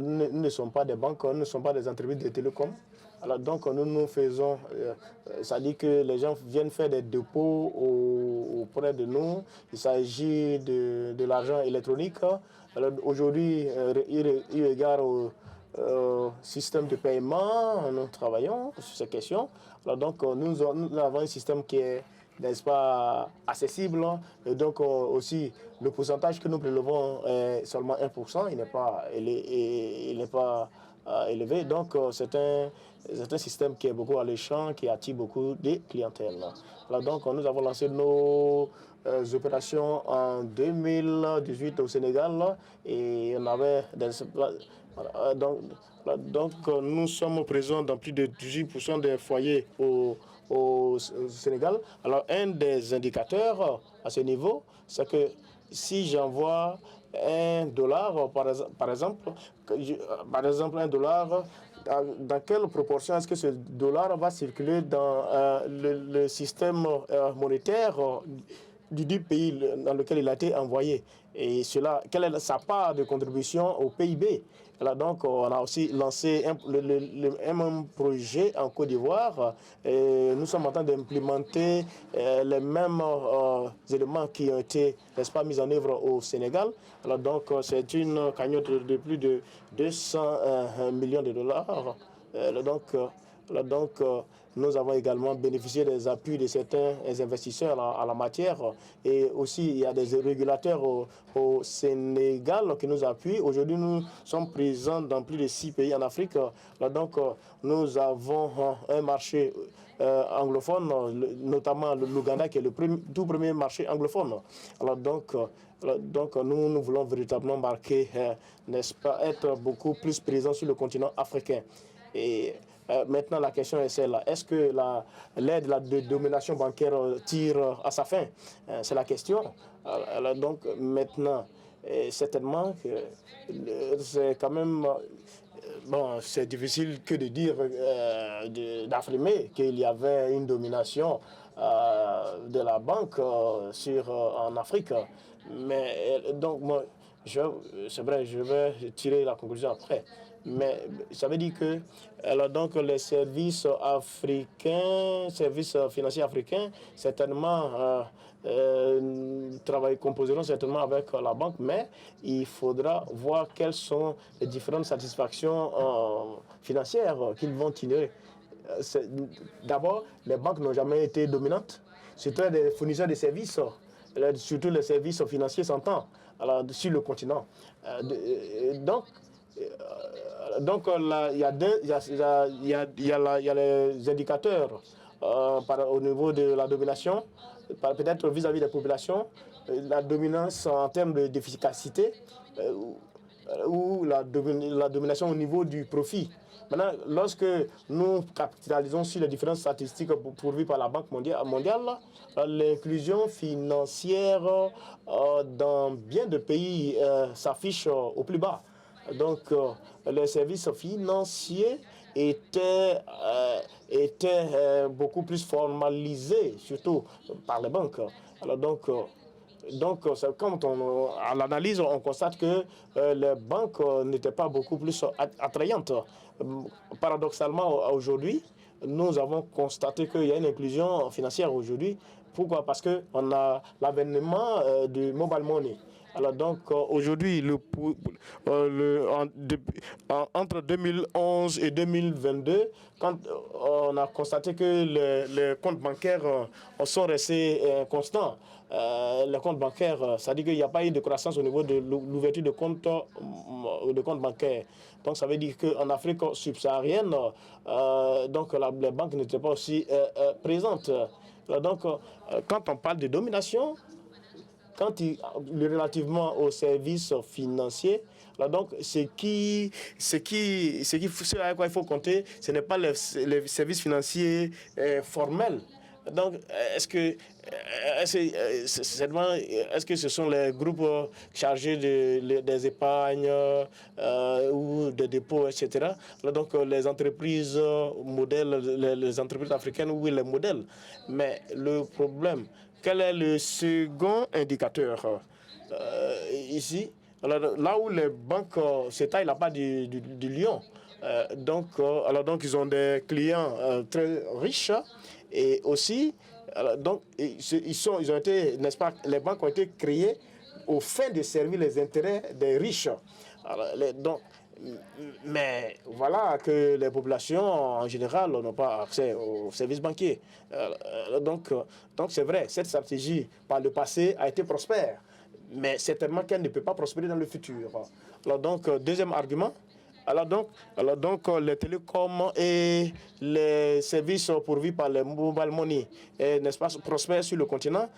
Nous ne sommes pas des banques, nous ne sommes pas des entreprises de télécom. Alors donc, nous faisons, ça dit que les gens viennent faire des dépôts auprès de nous. Il s'agit de l'argent électronique. Alors aujourd'hui, il regarde au système de paiement, nous travaillons sur ces questions. Alors donc, nous avons un système qui est, n'est-ce pas, accessible. Et donc, aussi, le pourcentage que nous prélevons est seulement 1%. Il n'est pas élevé. Donc, c'est un système qui est beaucoup alléchant, qui attire beaucoup de clientèle. Alors, donc, nous avons lancé nos opérations en 2018 au Sénégal et on avait donc nous sommes présents dans plus de 18% des foyers au Sénégal. Alors un des indicateurs à ce niveau, c'est que si j'envoie $1, par exemple, $1, dans quelle proportion est-ce que ce dollar va circuler dans le système monétaire du pays dans lequel il a été envoyé? Et cela, quelle est sa part de contribution au PIB? Là, donc, on a aussi lancé un projet en Côte d'Ivoire. Nous sommes en train d'implémenter les mêmes éléments qui ont été, n'est-ce pas, mis en œuvre au Sénégal. Alors, donc, c'est une cagnotte de plus de 200 millions de dollars. Nous avons également bénéficié des appuis de certains investisseurs en la matière. Et aussi, il y a des régulateurs au Sénégal qui nous appuient. Aujourd'hui, nous sommes présents dans plus de 6 pays en Afrique. Donc, nous avons un marché anglophone, notamment l'Ouganda, qui est le tout premier marché anglophone. Alors, donc, nous voulons véritablement marquer, n'est-ce pas, être beaucoup plus présents sur le continent africain. Et maintenant, la question est celle-là. Est-ce que l'aide de domination bancaire tire à sa fin? C'est la question. Donc, maintenant, certainement, c'est quand même... Bon, c'est difficile que de dire, d'affirmer qu'il y avait une domination de la banque en Afrique. Mais donc, moi, c'est vrai, je vais tirer la conclusion après. Mais ça veut dire que donc les services financiers africains, certainement, composeront certainement avec la banque, mais il faudra voir quelles sont les différentes satisfactions financières qu'ils vont tirer. D'abord, les banques n'ont jamais été dominantes. C'était des fournisseurs de services, surtout les services financiers s'entend sur le continent. Donc, il y a les indicateurs au niveau de la domination, peut-être vis-à-vis des populations, la dominance en termes d'efficacité ou la domination au niveau du profit. Maintenant, lorsque nous capitalisons sur les différentes statistiques pourvues par la Banque mondiale, l'inclusion financière dans bien de pays s'affiche au plus bas. Donc, les services financiers étaient beaucoup plus formalisés, surtout par les banques. Alors donc quand à l'analyse, on constate que les banques n'étaient pas beaucoup plus attrayantes. Paradoxalement, aujourd'hui, nous avons constaté qu'il y a une inclusion financière aujourd'hui. Pourquoi? Parce qu'on a l'avènement du mobile money. Alors donc aujourd'hui, entre 2011 et 2022, quand on a constaté que les comptes bancaires sont restés constants, les comptes bancaires, ça dit qu'il n'y a pas eu de croissance au niveau de l'ouverture de comptes bancaires. Donc ça veut dire qu'en Afrique subsaharienne, donc les banques n'étaient pas aussi présentes. Donc quand on parle de domination, relativement aux services financiers, donc ce à quoi il faut compter, ce n'est pas les services financiers formels. Donc, est-ce que ce sont les groupes chargés des épargnes ou des dépôts, etc. Donc, les entreprises modèles, les entreprises africaines, oui, les modèles. Mais le problème, quel est le second indicateur ici? Là où les banques s'étaillent la part du lion. Donc, ils ont des clients très riches et aussi, ils ont été, n'est-ce pas, les banques ont été créées au fin de servir les intérêts des riches. Mais voilà que les populations en général n'ont pas accès aux services banquiers. Donc c'est vrai, cette stratégie par le passé a été prospère, mais certainement qu'elle ne peut pas prospérer dans le futur. Alors donc, deuxième argument, Alors donc, les télécoms et les services pourvus par les mobile money, n'est-ce pas, prospèrent sur le continent.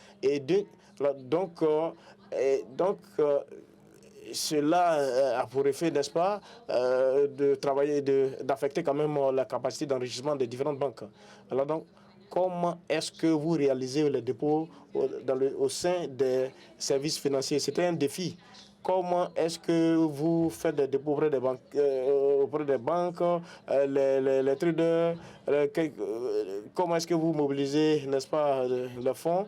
Cela a pour effet, n'est-ce pas, de travailler, d'affecter quand même la capacité d'enrichissement des différentes banques. Alors donc, comment est-ce que vous réalisez les dépôts au sein des services financiers? C'était un défi. Comment est-ce que vous faites des dépôts auprès des banques, les traders, comment est-ce que vous mobilisez, n'est-ce pas, les fonds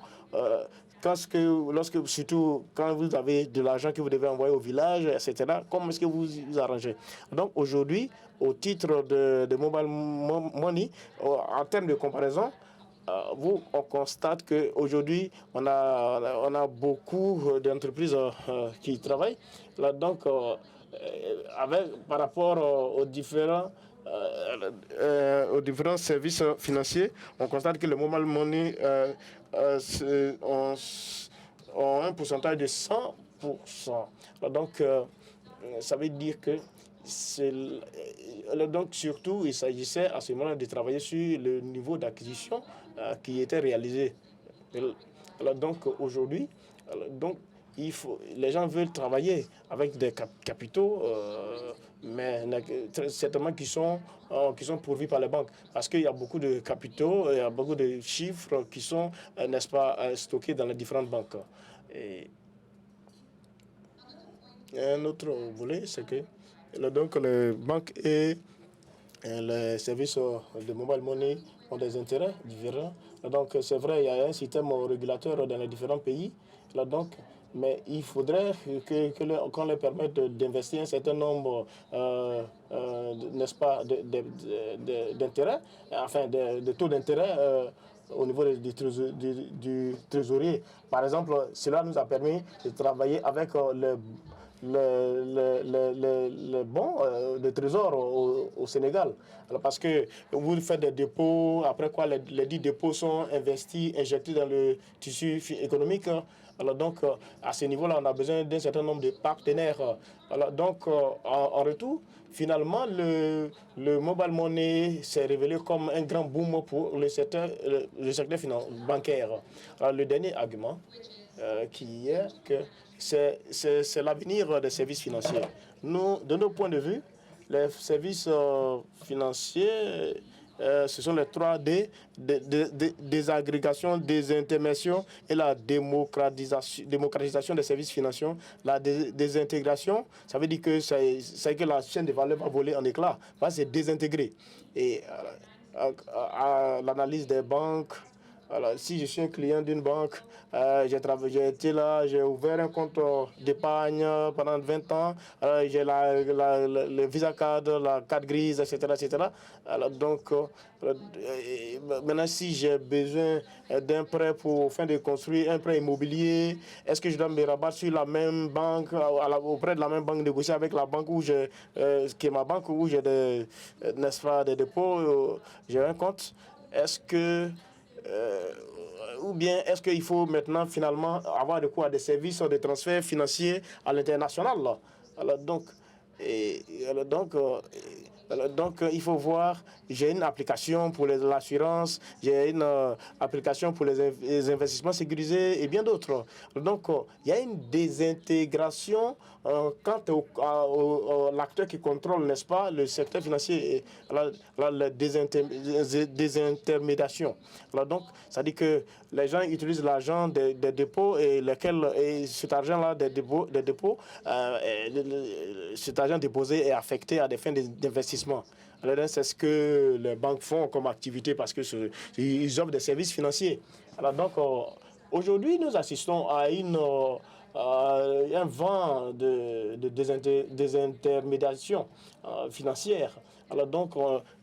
surtout quand vous avez de l'argent que vous devez envoyer au village, etc., comment est-ce que vous vous arrangez? Donc aujourd'hui, au titre de mobile money, en termes de comparaison, on constate qu'aujourd'hui, on a beaucoup d'entreprises qui travaillent. Là, donc, par rapport aux différents services financiers, on constate que le mobile money ont un pourcentage de 100%. Donc, ça veut dire que donc surtout, il s'agissait à ce moment-là de travailler sur le niveau d'acquisition qui était réalisé. Alors, donc aujourd'hui, les gens veulent travailler avec des capitaux, mais certainement qui sont pourvus par les banques, parce qu'il y a beaucoup de capitaux, il y a beaucoup de chiffres qui sont, n'est-ce pas, stockés dans les différentes banques. Et un autre volet, c'est que donc les banques et les services de mobile money ont des intérêts différents. Donc c'est vrai, il y a un système régulateur dans les différents pays. Là, donc, mais il faudrait qu'on leur permette d'investir un certain nombre, n'est-ce pas, d'intérêts, enfin de taux d'intérêt au niveau du trésorier. Par exemple, cela nous a permis de travailler avec les bons de trésor au Sénégal. Alors parce que vous faites des dépôts, après quoi les 10 dépôts sont investis, injectés dans le tissu économique. Alors donc, à ce niveau-là, on a besoin d'un certain nombre de partenaires. Alors donc, en retour, finalement, le mobile money s'est révélé comme un grand boom pour le secteur bancaire. Alors, le dernier argument qui est que c'est l'avenir des services financiers. Nous, de notre point de vue, les services financiers, ce sont les 3D, désagrégation, désintermédiation et la démocratisation des services financiers. La désintégration, ça veut dire que c'est que la chaîne de valeur va voler en éclats, va se désintégrer. Et à l'analyse des banques, alors, si je suis un client d'une banque, j'ai été là, j'ai ouvert un compte d'épargne pendant 20 ans, j'ai le Visa Card, la carte grise, etc. etc. Alors, donc, maintenant, si j'ai besoin d'un prêt pour fin de construire un prêt immobilier, est-ce que je dois me rabattre sur la même banque, auprès de la même banque, négocier avec la banque qui est ma banque, où j'ai n'est-ce pas, des dépôts, j'ai un compte? Est-ce que ou bien est-ce qu'il faut maintenant finalement avoir recours à des services de transfert financier à l'international? Alors donc, il faut voir, j'ai une application pour l'assurance, j'ai une application pour les investissements sécurisés et bien d'autres. Donc, il y a une désintégration quant à l'acteur qui contrôle, n'est-ce pas, le secteur financier, la désintermédiation. Alors donc, ça dit que les gens utilisent l'argent des dépôts et cet argent-là des dépôts, cet argent déposé est affecté à des fins d'investissement. Alors c'est ce que les banques font comme activité parce qu'ils offrent des services financiers. Alors donc, aujourd'hui, nous assistons à un vent de désintermédiation financière. Alors donc,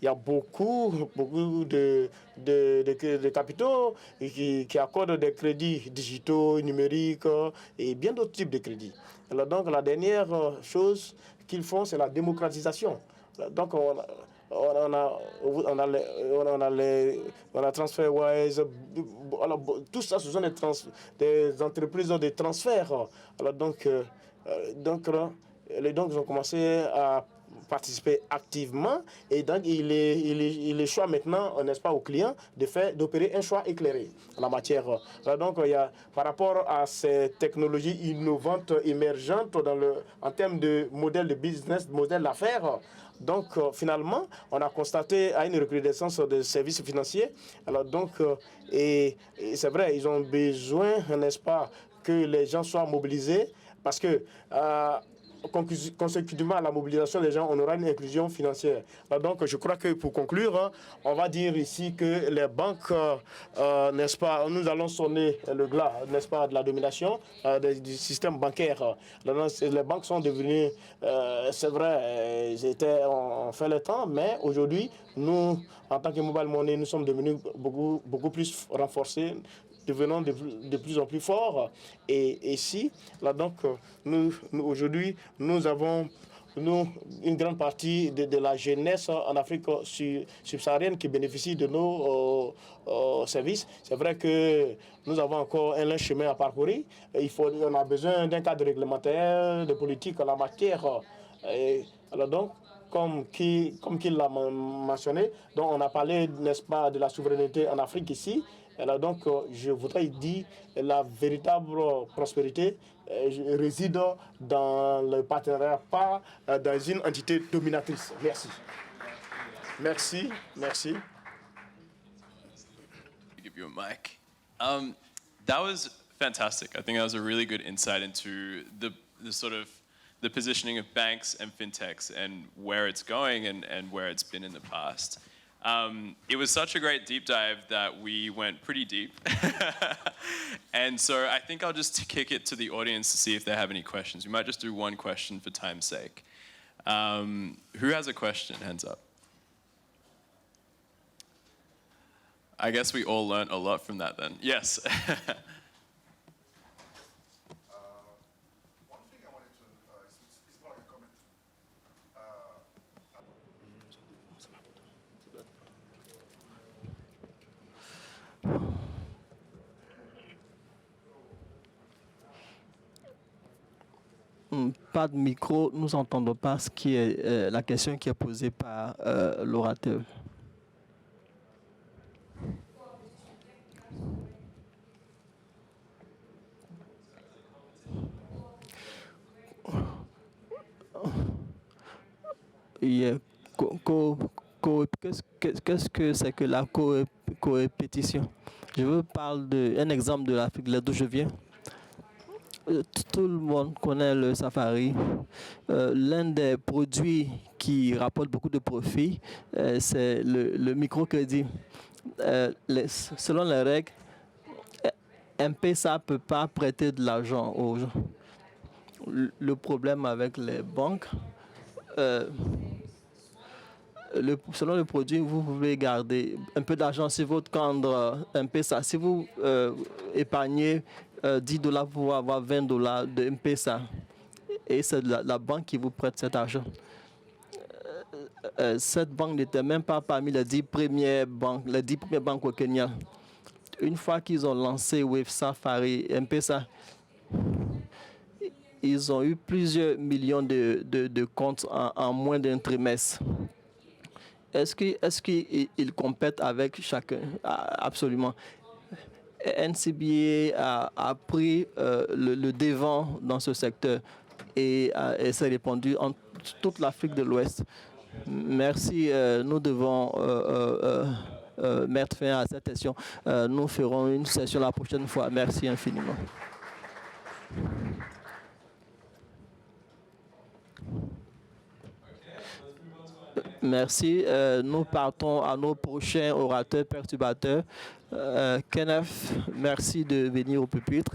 il y a beaucoup de capitaux qui accordent des crédits digitaux, numériques et bien d'autres types de crédits. Alors donc, la dernière chose qu'ils font, c'est la démocratisation. Donc, on a TransferWise, tout ça, ce sont des entreprises de transfert. Alors donc, ils ont commencé à participer activement et donc il est choix maintenant, n'est-ce pas, aux clients d'opérer un choix éclairé en la matière. Donc il y a, par rapport à ces technologies innovantes, émergentes en termes de modèle de business, modèle d'affaires. Donc, finalement, on a constaté à une recrudescence des services financiers. Alors, donc, et c'est vrai, ils ont besoin, n'est-ce pas, que les gens soient mobilisés parce que, consécutivement à la mobilisation des gens, on aura une inclusion financière. Alors, donc, je crois que pour conclure, on va dire ici que les banques, n'est-ce pas, nous allons sonner le glas, n'est-ce pas, de la domination du système bancaire. Les banques sont devenues, c'est vrai, on fait le temps, mais aujourd'hui, nous, en tant que Mobile Money, nous sommes devenus beaucoup plus renforcés, devenant de plus en plus forts. Et ici, là donc, nous aujourd'hui, nous avons une grande partie de la jeunesse en Afrique subsaharienne qui bénéficie de nos services. C'est vrai que nous avons encore un long chemin à parcourir. On a besoin d'un cadre réglementaire, de politique en la matière. Alors donc, comme qu'il l'a mentionné, donc on a parlé, n'est-ce pas, de la souveraineté en Afrique ici. Alors donc, je voudrais dire la véritable prospérité réside dans le partenariat, pas dans une entité dominatrice. Merci. Merci. Merci. Give you a mic. That was fantastic. I think that was a really good insight into the sort of the positioning of banks and fintechs and where it's going and where it's been in the past. It was such a great deep dive that we went pretty deep. And so I think I'll just kick it to the audience to see if they have any questions. We might just do one question for time's sake. Who has a question? Hands up. I guess we all learned a lot from that then. Yes. Pas de micro, nous n'entendons pas ce qui est la question qui est posée par l'orateur. Qu'est-ce que c'est que la coépétition? Je veux parler d'un exemple de l'Afrique d'où je viens. Tout le monde connaît le Safari. L'un des produits qui rapporte beaucoup de profits, c'est le microcrédit. Selon les règles, M-Pesa ne peut pas prêter de l'argent aux gens. Le problème avec les banques, selon le produit, vous pouvez garder un peu d'argent sur votre compte M-Pesa. Si vous épargnez $10, vous pouvez avoir $20 de M-Pesa. Et c'est la banque qui vous prête cet argent. Cette banque n'était même pas parmi les 10 premières banques au Kenya. Une fois qu'ils ont lancé Wave Safari M-Pesa, ils ont eu plusieurs millions de comptes en moins d'un trimestre. Est-ce qu'ils commettent avec chacun? Absolument. NCBA a pris le devant dans ce secteur et s'est répandu en toute l'Afrique de l'Ouest. Merci. Nous devons mettre fin à cette session. Nous ferons une session la prochaine fois. Merci infiniment. Merci. Nous partons à nos prochains orateurs perturbateurs. Kenneth, merci de venir au pupitre.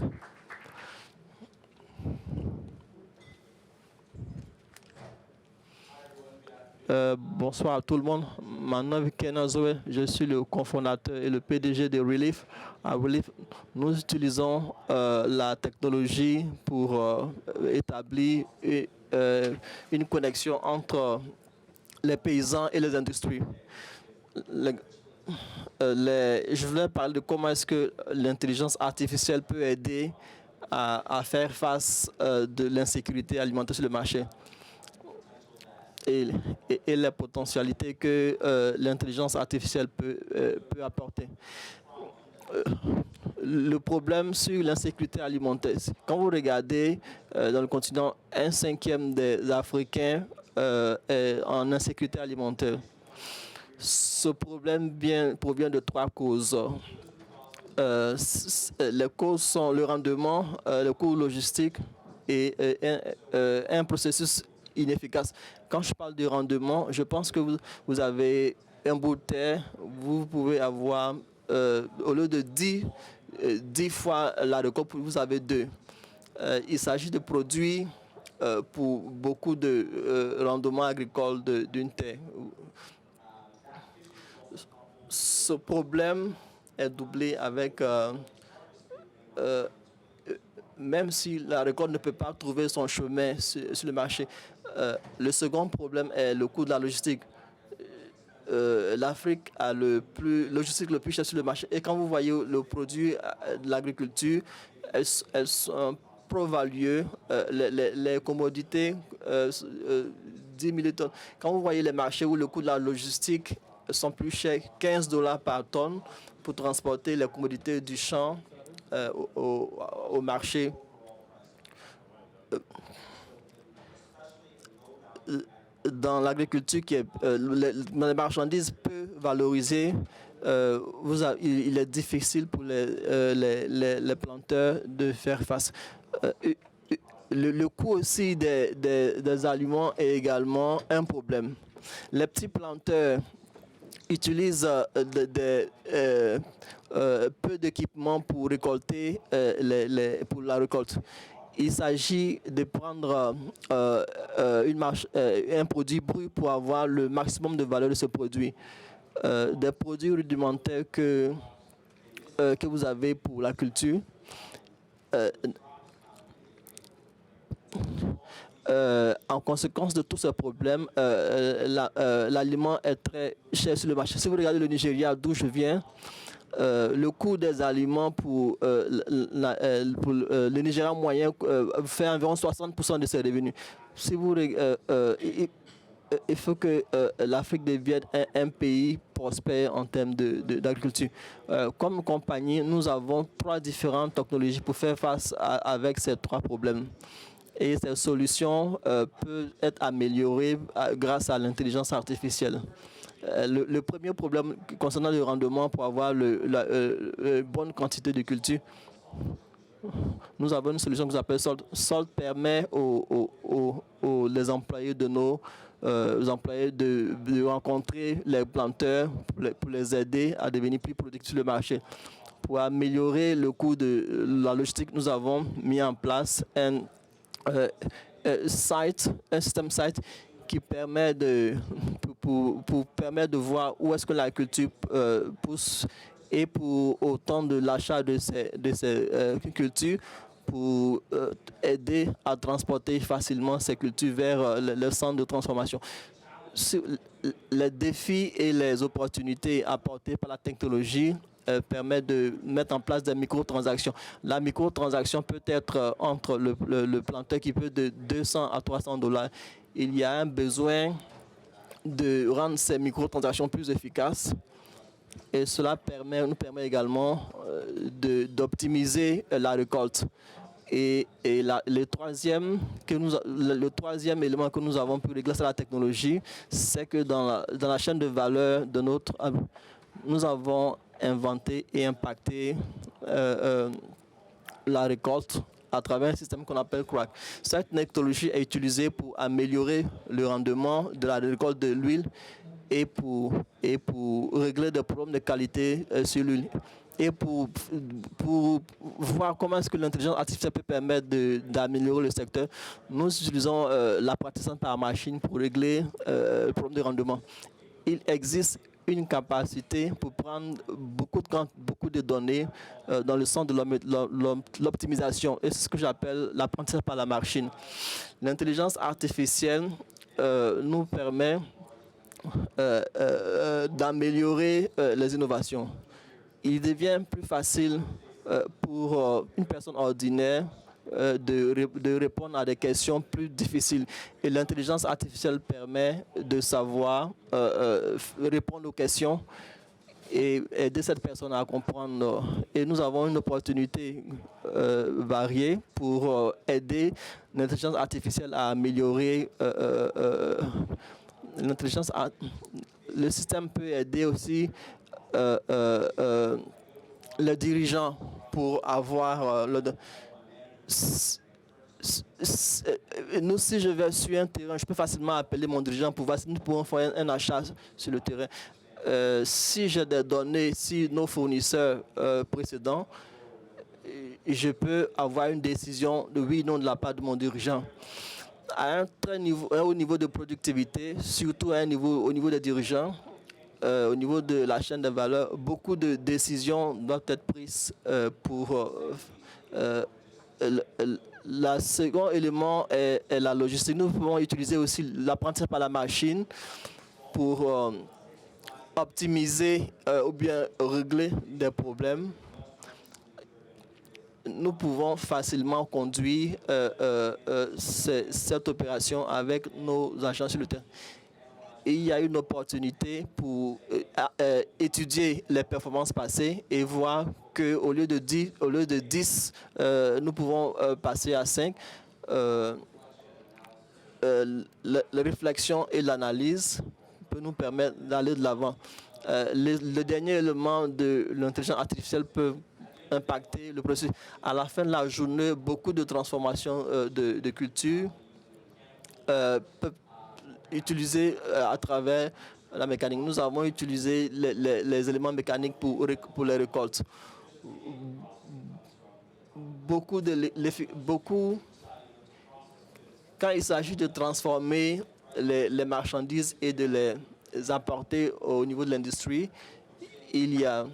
Bonsoir à tout le monde. Mon nom est Kenneth Zoé. Je suis le cofondateur et le PDG de Relief. À Relief, nous utilisons la technologie pour établir une connexion entre les paysans et les industries. Je voulais parler de comment est-ce que l'intelligence artificielle peut aider à faire face de l'insécurité alimentaire sur le marché. et les potentialités que l'intelligence artificielle peut apporter. Le problème sur l'insécurité alimentaire, quand vous regardez dans le continent, 1/5 des Africains est en insécurité alimentaire. Ce problème provient de 3 causes. Les causes sont le rendement, le coût logistique et un processus inefficace. Quand je parle de rendement, je pense que vous avez un bout de terre, vous pouvez avoir, au lieu de 10 fois la récolte, vous avez 2. Il s'agit de produits pour beaucoup de rendements agricoles d'une terre. Ce problème est doublé avec, même si la récolte ne peut pas trouver son chemin sur le marché, le second problème est le coût de la logistique. L'Afrique a le logistique le plus cher sur le marché. Et quand vous voyez le produit de l'agriculture, elles sont pro-valuées, les commodités, 10 000 tonnes. Quand vous voyez les marchés où le coût de la logistique sont plus chers, $15 par tonne pour transporter les commodités du champ au marché. Dans l'agriculture, les marchandises peu valorisées, il est difficile pour les planteurs de faire face. Le coût aussi des aliments est également un problème. Les petits planteurs utilisent peu d'équipements pour récolter pour la récolte. Il s'agit de prendre un produit brut pour avoir le maximum de valeur de ce produit. Des produits rudimentaires que vous avez pour la culture. En conséquence de tous ces problèmes, l'aliment est très cher sur le marché. Si vous regardez le Nigeria, d'où je viens, le coût des aliments pour le Nigeria moyen fait environ 60% de ses revenus. Si vous, il faut que l'Afrique devienne un pays prospère en termes d'agriculture. Comme compagnie, nous avons 3 différentes technologies pour faire face avec ces 3 problèmes. Et ces solutions peuvent être améliorées grâce à l'intelligence artificielle. Le premier problème concernant le rendement pour avoir la bonne quantité de culture, nous avons une solution qui s'appelle Salt. Salt permet les employés de nos employés de rencontrer les planteurs pour les aider à devenir plus productifs sur le marché. Pour améliorer le coût de la logistique, nous avons mis en place un système site qui permet pour permettre de voir où est-ce que la culture pousse et pour autant de l'achat de ces cultures pour aider à transporter facilement ces cultures vers le centre de transformation. Les défis et les opportunités apportées par la technologie permettent de mettre en place des microtransactions. La microtransaction peut être entre le planteur qui peut de $200 à $300. Il y a un besoin de rendre ces microtransactions plus efficaces et cela nous permet également d'optimiser la récolte. Et le troisième élément que nous avons pu régler, c'est la technologie. C'est que dans la chaîne de valeur de nous avons inventé et impacté la récolte à travers un système qu'on appelle Crack. Cette technologie est utilisée pour améliorer le rendement de la récolte de l'huile et pour régler des problèmes de qualité sur l'huile. Et pour voir comment est-ce que l'intelligence artificielle peut permettre d'améliorer le secteur, nous utilisons l'apprentissage par machine pour régler le problème de rendement. Il existe une capacité pour prendre beaucoup de données dans le sens de l'optimisation. Et c'est ce que j'appelle l'apprentissage par la machine. L'intelligence artificielle nous permet d'améliorer les innovations. Il devient plus facile pour une personne ordinaire de répondre à des questions plus difficiles. Et l'intelligence artificielle permet de savoir répondre aux questions et aider cette personne à comprendre. Et nous avons une opportunité variée pour aider l'intelligence artificielle à améliorer l'intelligence. Le système peut aider aussi le dirigeant pour avoir nous, si je vais sur un terrain, je peux facilement appeler mon dirigeant pour voir si nous pouvons faire un achat sur le terrain. Si j'ai des données sur nos fournisseurs précédents, je peux avoir une décision de oui ou non de la part de mon dirigeant. À un haut niveau de productivité, surtout au niveau des dirigeants, au niveau de la chaîne de valeur, beaucoup de décisions doivent être prises pour... Le second élément est la logistique. Nous pouvons utiliser aussi l'apprentissage par la machine pour optimiser ou bien régler des problèmes. Nous pouvons facilement conduire cette opération avec nos agents sur le terrain. Et il y a une opportunité pour étudier les performances passées et voir qu'au lieu de 10, nous pouvons passer à 5. La réflexion et l'analyse peut nous permettre d'aller de l'avant. Le dernier élément de l'intelligence artificielle peut impacter le processus. À la fin de la journée, beaucoup de transformations de culture peuvent utiliser à travers la mécanique. Nous avons utilisé les éléments mécaniques pour les récoltes. Quand il s'agit de transformer les marchandises et de les apporter au niveau de l'industrie, il y a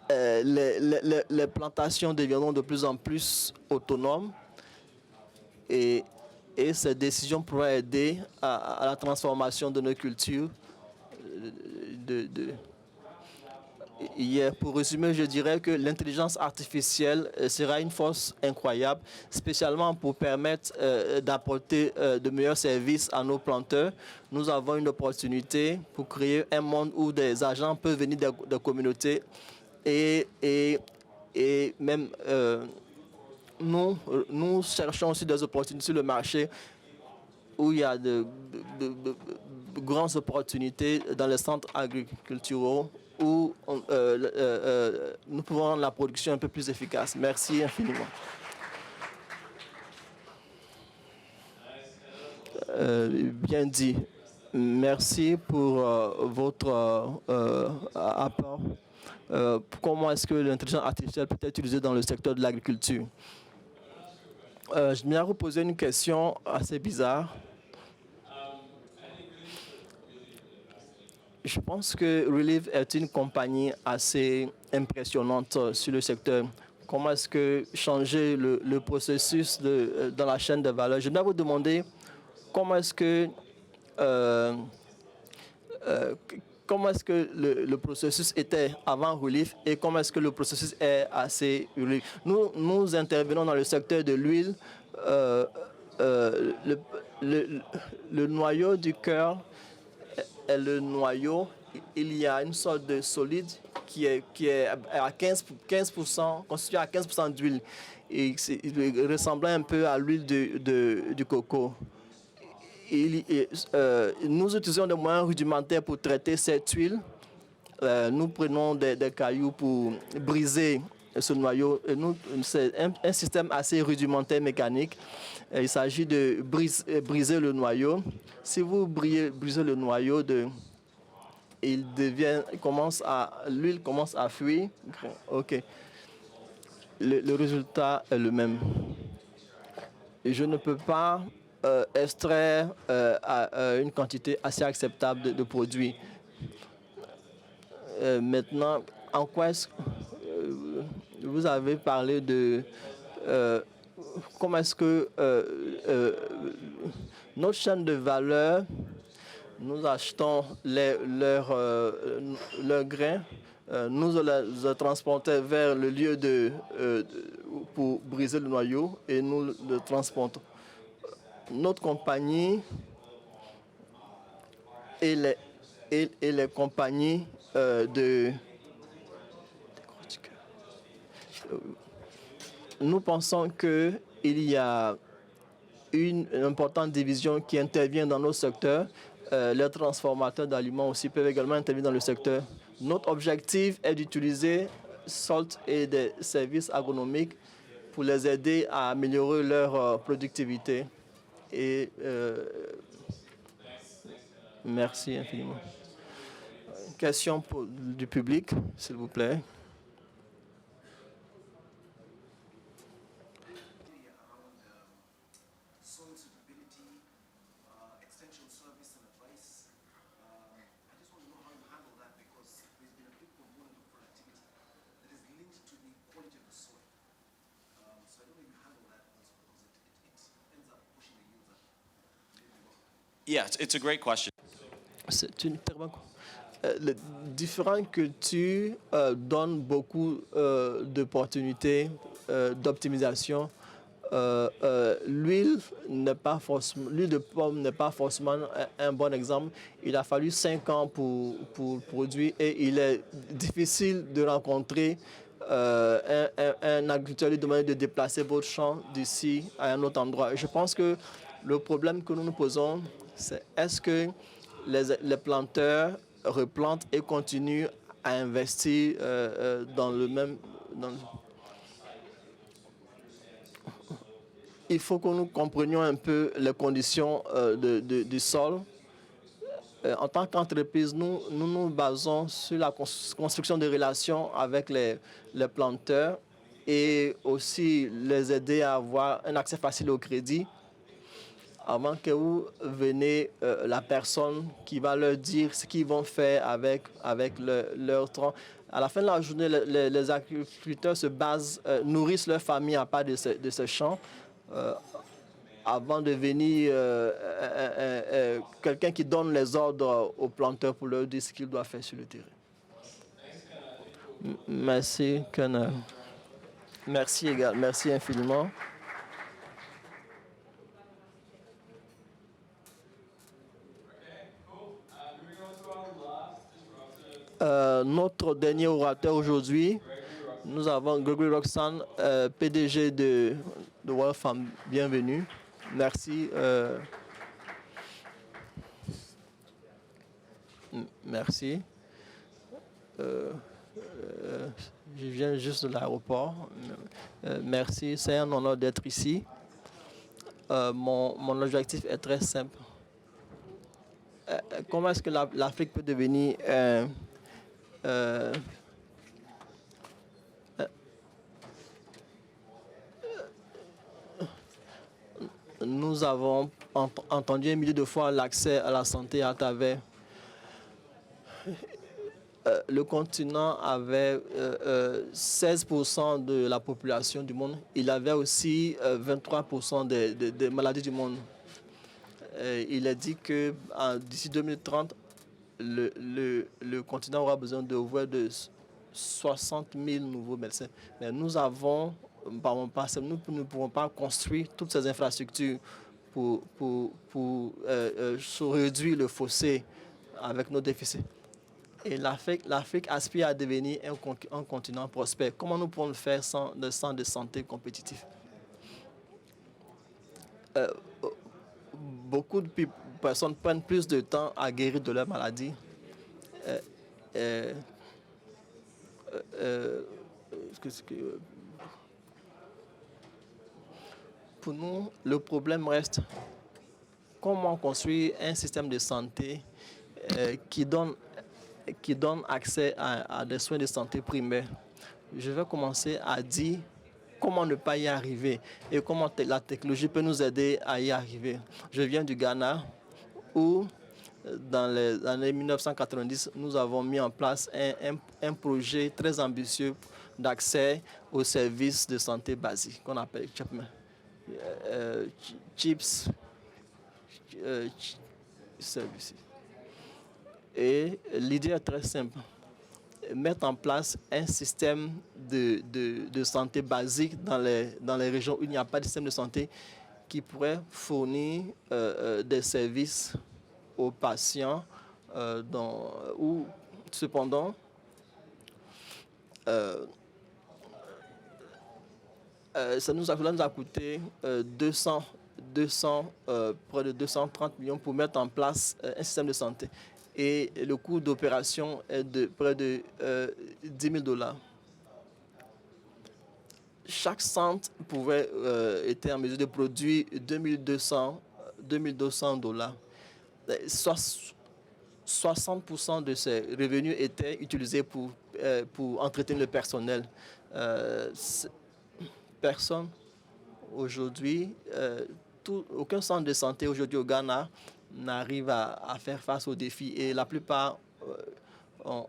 les plantations deviendront de plus en plus autonomes et ces décisions pourraient aider à la transformation de nos cultures. Pour résumer, je dirais que l'intelligence artificielle sera une force incroyable, spécialement pour permettre d'apporter de meilleurs services à nos planteurs. Nous avons une opportunité pour créer un monde où des agents peuvent venir de communautés et même nous cherchons aussi des opportunités sur le marché où il y a de grandes opportunités dans les centres agriculturaux où nous pouvons rendre la production un peu plus efficace. Merci infiniment. Bien dit. Merci pour votre apport. Comment est-ce que l'intelligence artificielle peut être utilisée dans le secteur de l'agriculture? Je viens vous poser une question assez bizarre. Je pense que Relief est une compagnie assez impressionnante sur le secteur. Comment est-ce que changer le processus dans la chaîne de valeur? Je viens vous demander comment est-ce que le processus était avant Relief et comment est-ce que le processus est assez Relief. Nous intervenons dans le secteur de l'huile. Le noyau du cœur est le noyau. Il y a une sorte de solide qui est à 15%, constitué à 15% d'huile. Et il ressemble un peu à l'huile du coco. Nous utilisons des moyens rudimentaires pour traiter cette huile. Nous prenons des cailloux pour briser ce noyau. C'est un système assez rudimentaire mécanique. Il s'agit de briser le noyau. Si vous brisez le noyau, l'huile commence à fuir. OK. Le résultat est le même. Et je ne peux pas extraire une quantité assez acceptable de produits. Maintenant, en quoi est-ce que vous avez parlé de comment est-ce que notre chaîne de valeur, nous achetons leurs grains, nous les transportons vers le lieu pour briser le noyau et nous le transportons. Notre compagnie et les compagnies nous pensons qu'il y a une importante division qui intervient dans nos secteurs. Les transformateurs d'aliments aussi peuvent également intervenir dans le secteur. Notre objectif est d'utiliser SALT et des services agronomiques pour les aider à améliorer leur productivité. Et merci infiniment. Question du public, s'il vous plaît. Yeah, it's a great question. C'est une très bonne question. Les différents cultures donnent beaucoup d'opportunités d'optimisation. L'huile de pomme n'est pas forcément un bon exemple. Il a fallu 5 ans pour produire et il est difficile de rencontrer un agriculteur lui demander de déplacer votre champ d'ici à un autre endroit. Je pense que le problème que nous nous posons, c'est est-ce que les planteurs replantent et continuent à investir dans le même... Il faut que nous comprenions un peu les conditions du sol. En tant qu'entreprise, nous nous basons sur la construction de relations avec les planteurs et aussi les aider à avoir un accès facile au crédit avant que vous venez la personne qui va leur dire ce qu'ils vont faire avec leur tronc. À la fin de la journée, les agriculteurs se basent, nourrissent leur famille à part de ce champ avant de venir quelqu'un qui donne les ordres aux planteurs pour leur dire ce qu'ils doivent faire sur le terrain. Merci, Colonel. Merci également. Merci infiniment. Notre dernier orateur aujourd'hui, nous avons Gregory Roxanne, PDG de World Farm. Bienvenue. Merci. Merci. Je viens juste de l'aéroport. Merci, c'est un honneur d'être ici. Mon objectif est très simple. Comment est-ce que l'Afrique peut devenir nous avons entendu un millier de fois l'accès à la santé à travers le continent avait 16% de la population du monde. Il avait aussi 23% des maladies du monde. Il est dit que d'ici 2030, le continent aura besoin d'ouvrir de 60 000 nouveaux médecins. Mais nous avons, nous ne pouvons pas construire toutes ces infrastructures pour réduire le fossé avec nos déficits. Et l'Afrique aspire à devenir un continent prospère. Comment nous pouvons le faire sans de santé compétitif? Beaucoup de personnes prennent plus de temps à guérir de leur maladie. Pour nous, le problème reste comment construire un système de santé qui donne accès à des soins de santé primaires. Je vais commencer à dire comment ne pas y arriver et comment la technologie peut nous aider à y arriver. Je viens du Ghana où, dans les années 1990, nous avons mis en place un projet très ambitieux d'accès aux services de santé basiques qu'on appelle CHIPS Services. Et l'idée est très simple. mettre en place un système de santé basique dans les régions où il n'y a pas de système de santé qui pourrait fournir des services aux patients où cependant ça nous a coûté près de 230 millions pour mettre en place un système de santé. Et le coût d'opération est de près de $10,000. Chaque centre était en mesure de produire $2,200. 60% de ces revenus étaient utilisés pour entretenir le personnel. Personne aujourd'hui, aucun centre de santé aujourd'hui au Ghana n'arrive à faire face aux défis et la plupart ont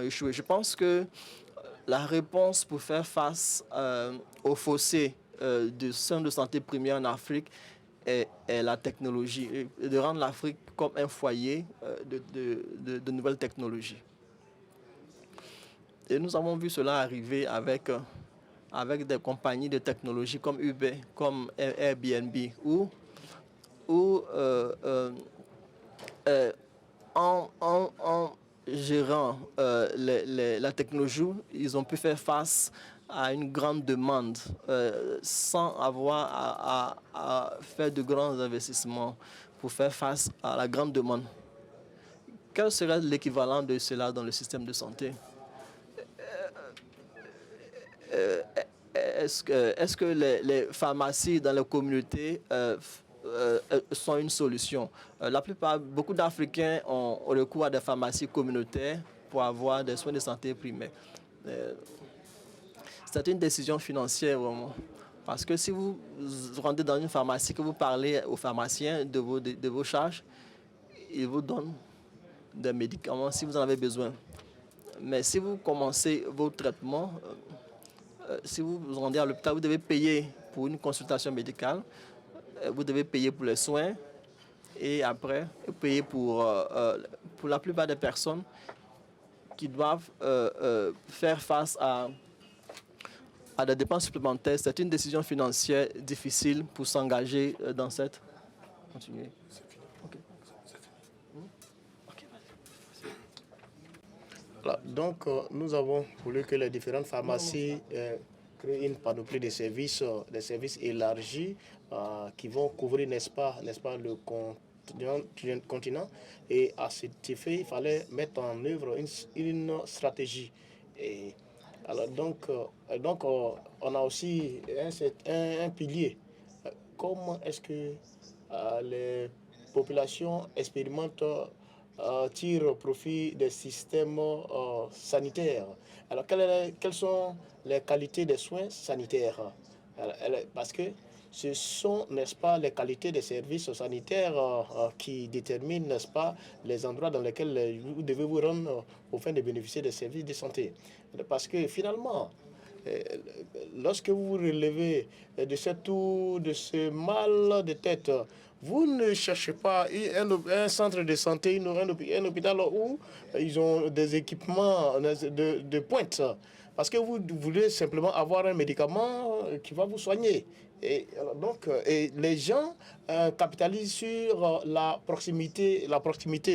échoué. Je pense que la réponse pour faire face au fossé du centre de santé primaire en Afrique est la technologie, et de rendre l'Afrique comme un foyer de nouvelles technologies. Et nous avons vu cela arriver avec des compagnies de technologie comme Uber, comme Airbnb, où en gérant la technologie, ils ont pu faire face à une grande demande sans avoir à faire de grands investissements pour faire face à la grande demande. Quel serait l'équivalent de cela dans le système de santé? Est-ce que les pharmacies dans les communautés sont une solution? Beaucoup d'Africains ont recours à des pharmacies communautaires pour avoir des soins de santé primaires. C'est une décision financière vraiment. Parce que si vous rentrez dans une pharmacie, que vous parlez au pharmacien de vos charges, il vous donne des médicaments si vous en avez besoin. Mais si vous commencez vos traitements, si vous vous rendez à l'hôpital, vous devez payer pour une consultation médicale, vous devez payer pour les soins et après payer pour la plupart des personnes qui doivent faire face à des dépenses supplémentaires. C'est une décision financière difficile pour s'engager dans cette... Continuez. Okay. Voilà, donc, nous avons voulu que les différentes pharmacies créent une panoplie de services élargis qui vont couvrir, n'est-ce pas, le continent. Et à cet effet, il fallait mettre en œuvre une stratégie. Et alors, donc, on a aussi un pilier. Comment est-ce que les populations expérimentent tirent profit des systèmes sanitaires? Alors, quelles sont les qualités des soins sanitaires? Parce que ce sont, n'est-ce pas, les qualités des services sanitaires qui déterminent, n'est-ce pas, les endroits dans lesquels vous devez vous rendre au fin de bénéficier des services de santé. Parce que finalement, lorsque vous vous relevez de ce mal de tête, vous ne cherchez pas un centre de santé, un hôpital où ils ont des équipements de pointe. Parce que vous voulez simplement avoir un médicament qui va vous soigner. Et donc, les gens capitalisent sur la proximité,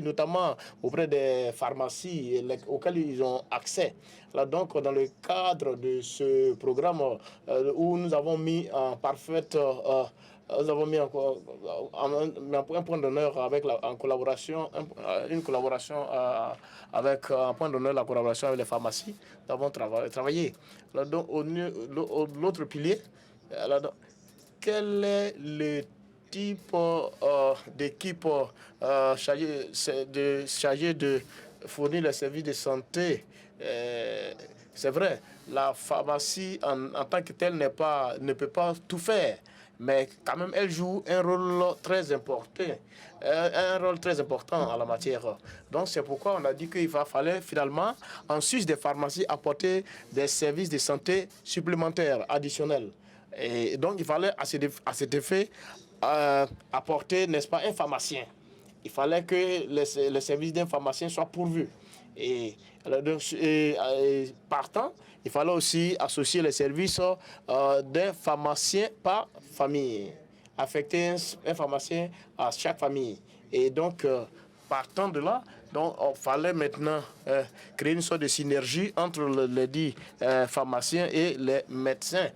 notamment auprès des pharmacies auxquelles ils ont accès. Là, donc, dans le cadre de ce programme où nous avons mis en parfaite... nous avons mis un point d'honneur avec un point d'honneur la collaboration avec les pharmacies. Nous avons travaillé. Là, donc, l'autre pilier, là, donc, quel est le type d'équipe chargée de fournir les services de santé? C'est vrai, la pharmacie en tant que telle ne peut pas tout faire. Mais quand même, elle joue un rôle très important, en la matière. Donc, c'est pourquoi on a dit qu'il fallait finalement, en sus des pharmacies, apporter des services de santé supplémentaires, additionnels. Et donc, il fallait à cet effet apporter, n'est-ce pas, un pharmacien. il fallait que les services d'un pharmacien soient pourvus. Et partant, il fallait aussi associer les services d'un pharmacien par famille, affecter un pharmacien à chaque famille. Et donc, partant de là, donc, il fallait maintenant créer une sorte de synergie entre les dits pharmaciens et les médecins.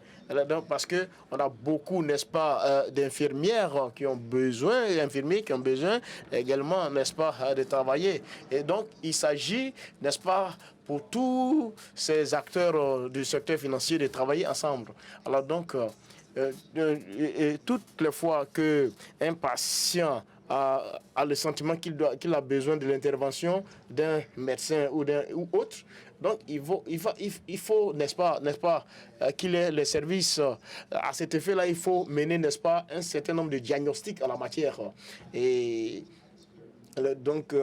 Donc, parce qu'on a beaucoup, n'est-ce pas, d'infirmières qui ont besoin, et infirmiers qui ont besoin également, n'est-ce pas, de travailler. Et donc, il s'agit, n'est-ce pas, pour tous ces acteurs du secteur financier de travailler ensemble. Alors donc, toutes les fois qu'un patient a le sentiment qu'il a besoin de l'intervention d'un médecin ou autre, donc il faut n'est-ce pas, qu'il ait les services. À cet effet-là, il faut mener, n'est-ce pas, un certain nombre de diagnostics en la matière. Et donc,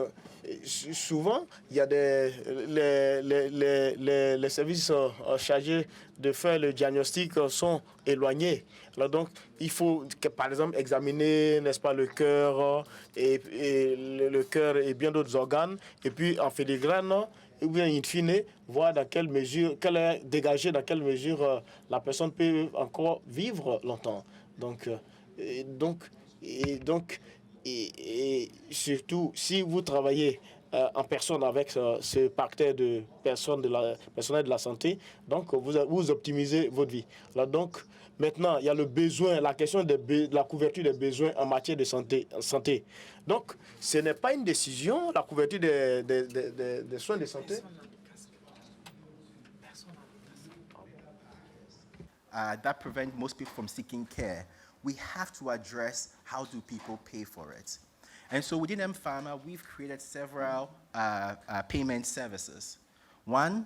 souvent, il y a les services chargés de faire le diagnostic sont éloignés. Alors donc, il faut, par exemple, examiner, n'est-ce pas, le cœur et le cœur et bien d'autres organes. Et puis, en filigrane, ou bien, in fine, voir dans quelle mesure, dégager dans quelle mesure la personne peut encore vivre longtemps. Donc, et surtout, si vous travaillez en personne avec ce partenaire de personnel de la santé, donc vous optimisez votre vie. Là, donc, maintenant, il y a le besoin, la question de la couverture des besoins en matière de santé. Donc, ce n'est pas une décision, la couverture des soins de santé. That prevent most people from seeking care. We have to address how do people pay for it. And so within M-Pharma, we've created several payment services. One,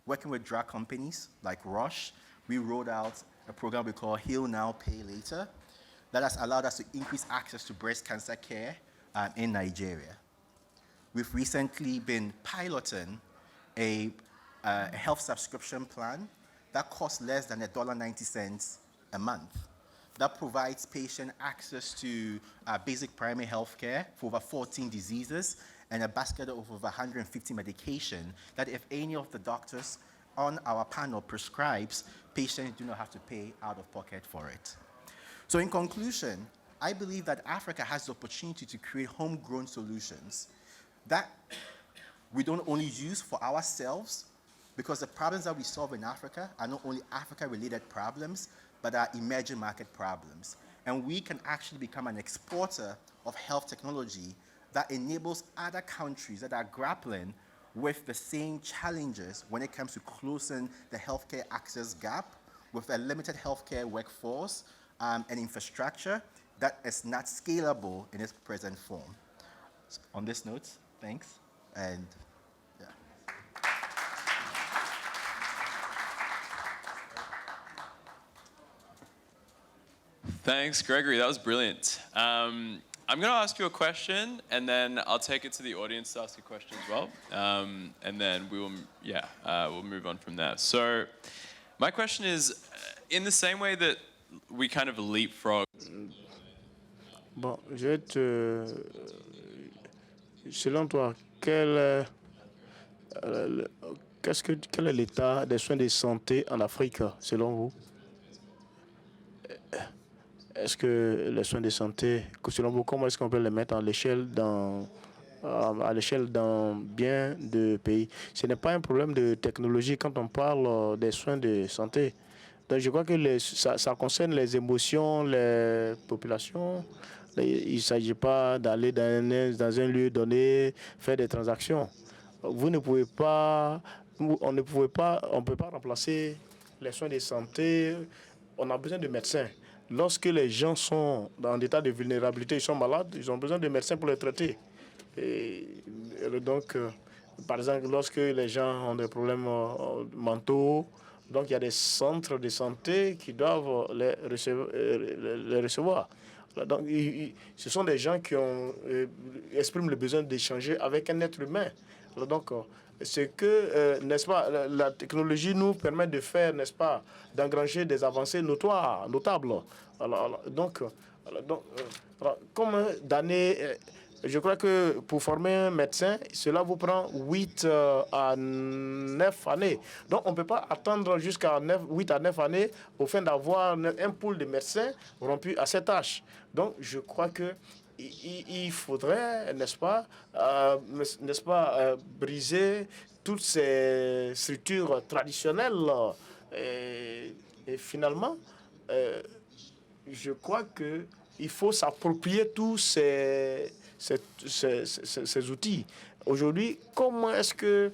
working with drug companies like Roche, we rolled out a program we call Heal Now, Pay Later that has allowed us to increase access to breast cancer care in Nigeria. We've recently been piloting a health subscription plan that costs less than $1.90 a month. That provides patient access to basic primary health care for over 14 diseases and a basket of over 150 medication that if any of the doctors on our panel prescribes, patients do not have to pay out of pocket for it. So in conclusion, I believe that Africa has the opportunity to create homegrown solutions that we don't only use for ourselves, because the problems that we solve in Africa are not only Africa-related problems, but are emerging market problems. And we can actually become an exporter of health technology that enables other countries that are grappling with the same challenges when it comes to closing the healthcare access gap with a limited healthcare workforce and infrastructure that is not scalable in its present form. So on this note, thanks, and yeah. Thanks, Gregory. That was brilliant. I'm going to ask you a question, and then I'll take it to the audience to ask a question as well. And then we will, we'll move on from there. So my question is, in the same way that we kind of leapfrog. Bon, selon toi, quel est l'état des soins de santé en Afrique, selon vous? Est-ce que les soins de santé, selon vous, comment est-ce qu'on peut les mettre à l'échelle dans bien de pays? Ce n'est pas un problème de technologie quand on parle des soins de santé. Donc je crois que ça concerne les émotions, les populations. Il ne s'agit pas d'aller dans un lieu donné, faire des transactions. On ne peut pas remplacer les soins de santé. On a besoin de médecins. Lorsque les gens sont dans un état de vulnérabilité, ils sont malades, ils ont besoin de médecins pour les traiter. Et donc, par exemple, lorsque les gens ont des problèmes mentaux, donc il y a des centres de santé qui doivent les recevoir. Donc, ce sont des gens qui expriment le besoin d'échanger avec un être humain. Donc, ce que, n'est-ce pas, la technologie nous permet de faire, n'est-ce pas, d'engranger des avancées notables. Donc, comme d'année je crois que pour former un médecin, cela vous prend 8 à 9 années. Donc, on ne peut pas attendre jusqu'à 8 à 9 années afin d'avoir un pool de médecins rompu à cet âge. Donc, je crois que il faudrait, n'est-ce pas, briser toutes ces structures traditionnelles. Et finalement, je crois qu'il faut s'approprier tous ces outils. Aujourd'hui, comment est-ce que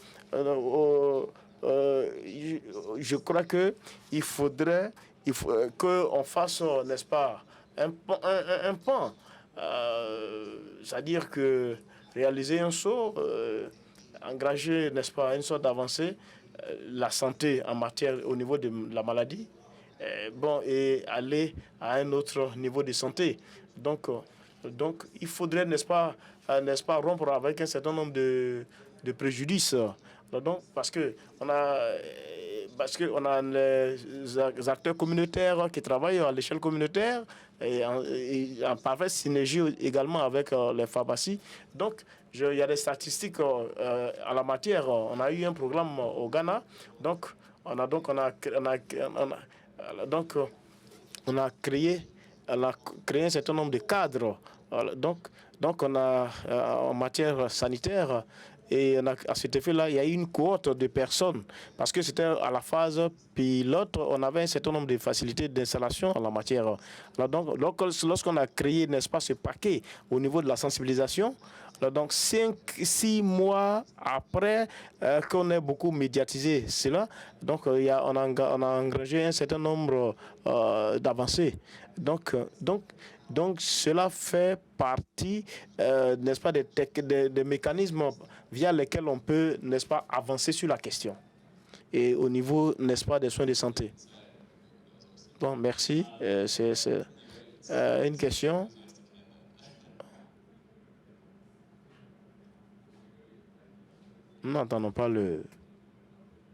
je crois qu'il faudrait qu'on fasse, n'est-ce pas, un pan. C'est-à-dire que réaliser un saut, engager, n'est-ce pas, une sorte d'avancée, la santé en matière au niveau de la maladie, et aller à un autre niveau de santé. Donc il faudrait, n'est-ce pas, rompre avec un certain nombre de préjudices. Donc, parce que on a les acteurs communautaires qui travaillent à l'échelle communautaire et en parfaite synergie également avec les pharmacies. Donc, il y a des statistiques en la matière. On a eu un programme au Ghana. Donc, on a créé un certain nombre de cadres. Donc on a en matière sanitaire. Et à cet effet-là, il y a eu une cohorte de personnes, parce que c'était à la phase pilote, on avait un certain nombre de facilités d'installation en la matière. Donc, lorsqu'on a créé, n'est-ce pas, ce paquet au niveau de la sensibilisation, donc 6 mois après qu'on ait beaucoup médiatisé cela, donc on a engrangé un certain nombre d'avancées. Donc, cela fait partie, n'est-ce pas, des mécanismes via lesquels on peut, n'est-ce pas, avancer sur la question. Et au niveau, n'est-ce pas, des soins de santé. Bon, merci. C'est une question. Nous n'entendons pas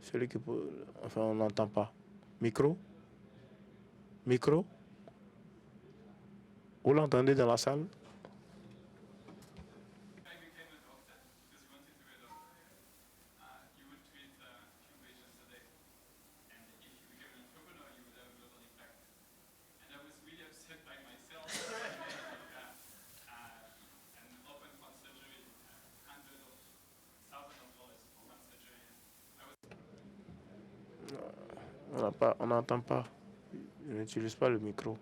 celui qui peut... Enfin, on n'entend pas. Micro? Vous l'entendez dans la salle? On n'entend pas. Je n'utilise pas le micro.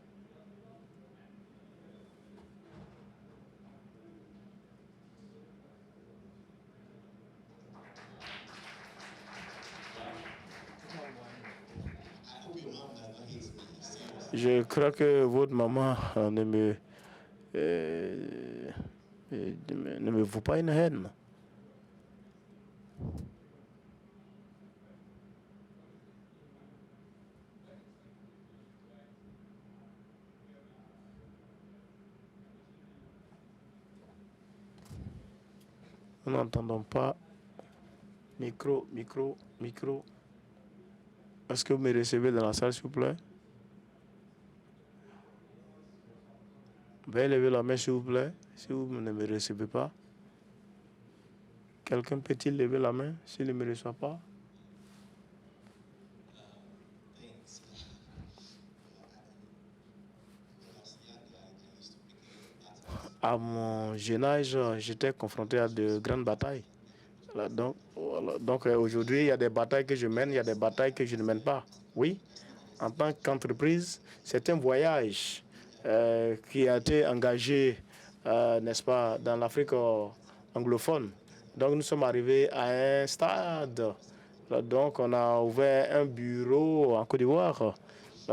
Je crois que votre maman ne me vaut pas une haine. Nous n'entendons pas. Micro. Est-ce que vous me recevez dans la salle, s'il vous plaît? Veuillez lever la main, s'il vous plaît, si vous ne me recevez pas. Quelqu'un peut-il lever la main s'il ne me reçoit pas? À mon jeune âge, j'étais confronté à de grandes batailles. Donc aujourd'hui, il y a des batailles que je mène, il y a des batailles que je ne mène pas. Oui, en tant qu'entreprise, c'est un voyage qui a été engagé, n'est-ce pas, dans l'Afrique anglophone. Donc nous sommes arrivés à un stade. Donc on a ouvert un bureau en Côte d'Ivoire.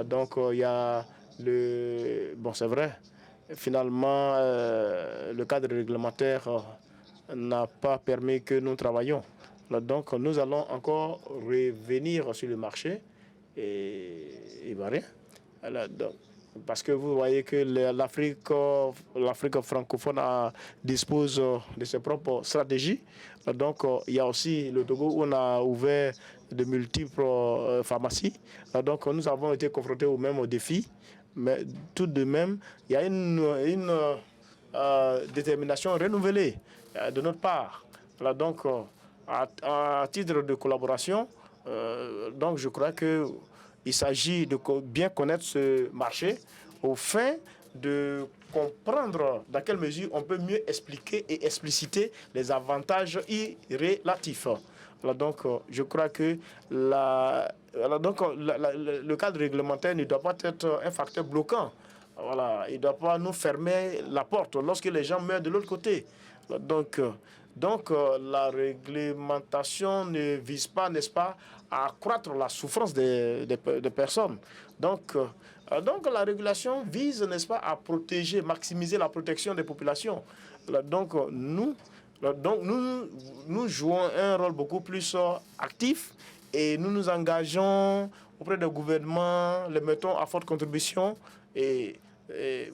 Donc il y a bon, c'est vrai. Finalement, le cadre réglementaire n'a pas permis que nous travaillions. Donc, nous allons encore revenir sur le marché et rien. Parce que vous voyez que l'Afrique francophone dispose de ses propres stratégies. Donc, il y a aussi le Togo où on a ouvert de multiples pharmacies. Donc, nous avons été confrontés aux mêmes défis. Mais tout de même, il y a détermination renouvelée de notre part. Voilà, donc, à titre de collaboration, donc je crois qu'il s'agit de bien connaître ce marché au fin de comprendre dans quelle mesure on peut mieux expliquer et expliciter les avantages y relatifs. Alors donc, je crois que le cadre réglementaire ne doit pas être un facteur bloquant. Voilà, il ne doit pas nous fermer la porte lorsque les gens meurent de l'autre côté. Donc, la réglementation ne vise pas, n'est-ce pas, à accroître la souffrance des personnes. Donc, la régulation vise, n'est-ce pas, à protéger, maximiser la protection des populations. Donc, nous jouons un rôle beaucoup plus actif et nous nous engageons auprès des gouvernements, les mettons à forte contribution. Et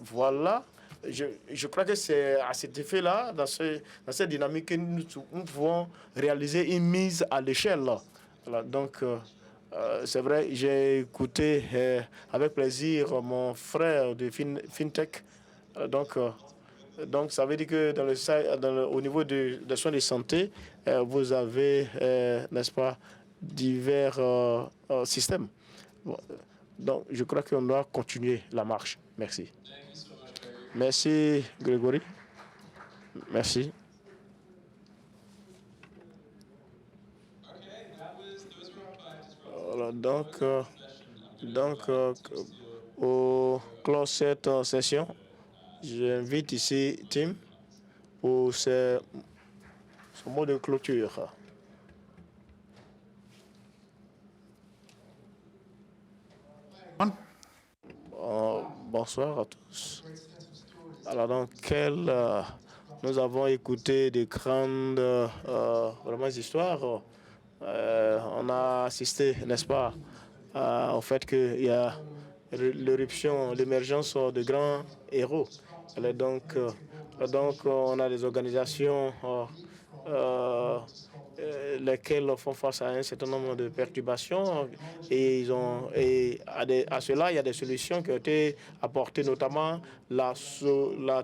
voilà, je crois que c'est à cet effet-là, dans cette dynamique, que nous pouvons réaliser une mise à l'échelle. Voilà, donc, c'est vrai, j'ai écouté avec plaisir mon frère de FinTech. Donc, ça veut dire que au niveau des soins de santé, vous avez, n'est-ce pas, divers systèmes. Bon, donc, je crois qu'on doit continuer la marche. Merci. Merci, Grégory. Merci. Voilà, au close cette session, j'invite ici Tim pour son mot de clôture. Bonsoir à tous. Alors, nous avons écouté de grandes vraiment histoires. On a assisté, n'est-ce pas, au fait qu'il y a l'éruption, l'émergence de grands héros. Donc, on a des organisations lesquelles font face à un certain nombre de perturbations et à cela, il y a des solutions qui ont été apportées, notamment la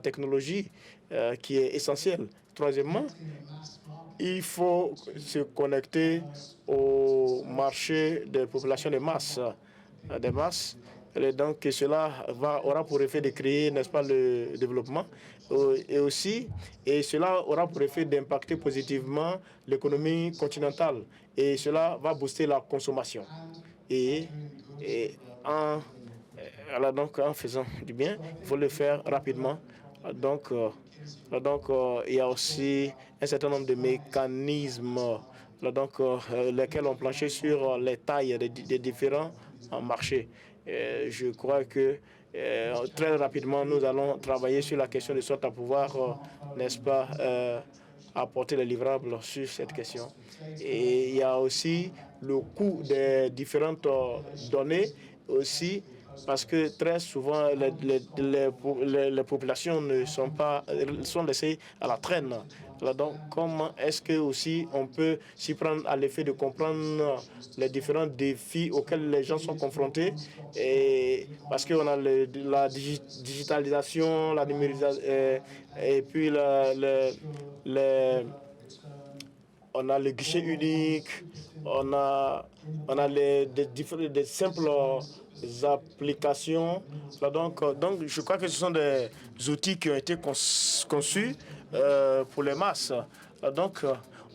technologie qui est essentielle. Troisièmement, il faut se connecter au marché des populations de masse, Et donc, cela aura pour effet de créer, n'est-ce pas, le développement. Et cela aura pour effet d'impacter positivement l'économie continentale. Et cela va booster la consommation. En faisant du bien, il faut le faire rapidement. Donc, il y a aussi un certain nombre de mécanismes lesquels ont planché sur les tailles des différents marchés. Je crois que très rapidement, nous allons travailler sur la question de sorte à pouvoir, n'est-ce pas, apporter les livrables sur cette question. Et il y a aussi le coût des différentes données aussi, parce que très souvent, les populations sont laissées à la traîne. Donc, comment est-ce que aussi on peut s'y prendre à l'effet de comprendre les différents défis auxquels les gens sont confrontés, et parce qu'on a la digitalisation, la numérisation, et puis on a le guichet unique, on a des simples applications. Donc, je crois que ce sont des outils qui ont été conçus pour les masses. Donc,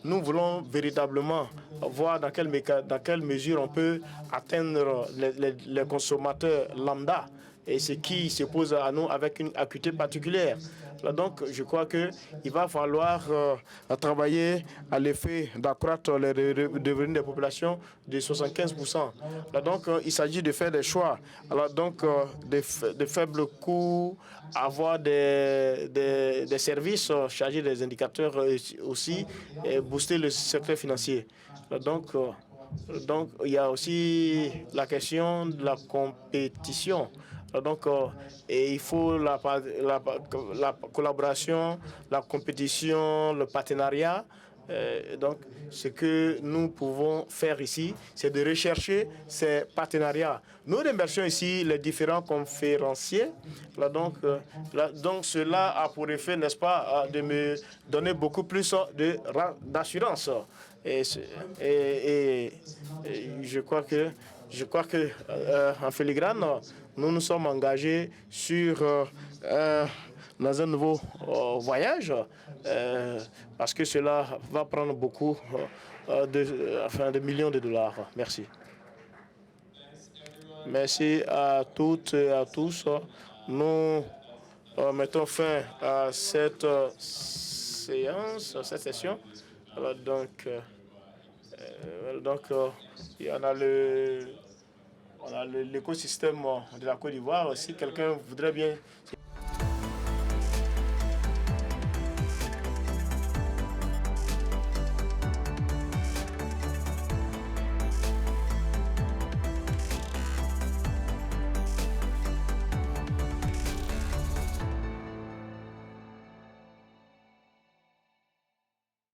nous voulons véritablement voir dans quelle mesure on peut atteindre les consommateurs lambda, et ce qui se pose à nous avec une acuité particulière. Donc, je crois qu'il va falloir travailler à l'effet d'accroître les revenus des populations de 75%. Donc, il s'agit de faire des choix. Alors, donc, de faibles coûts, avoir des services chargés des indicateurs aussi, et booster le secteur financier. Donc, il y a aussi la question de la compétition. Donc, et il faut la collaboration, la compétition, le partenariat. Donc, ce que nous pouvons faire ici, c'est de rechercher ces partenariats. Nous remercions ici les différents conférenciers. Donc, cela a pour effet, n'est-ce pas, de me donner beaucoup plus d'assurance. Et je crois que en filigrane, nous nous sommes engagés dans un nouveau voyage, parce que cela va prendre beaucoup de millions de dollars. Merci. Merci à toutes et à tous. Nous mettons fin à cette séance, cette session. Donc, il y en a l'écosystème de la Côte d'Ivoire. Si quelqu'un voudrait bien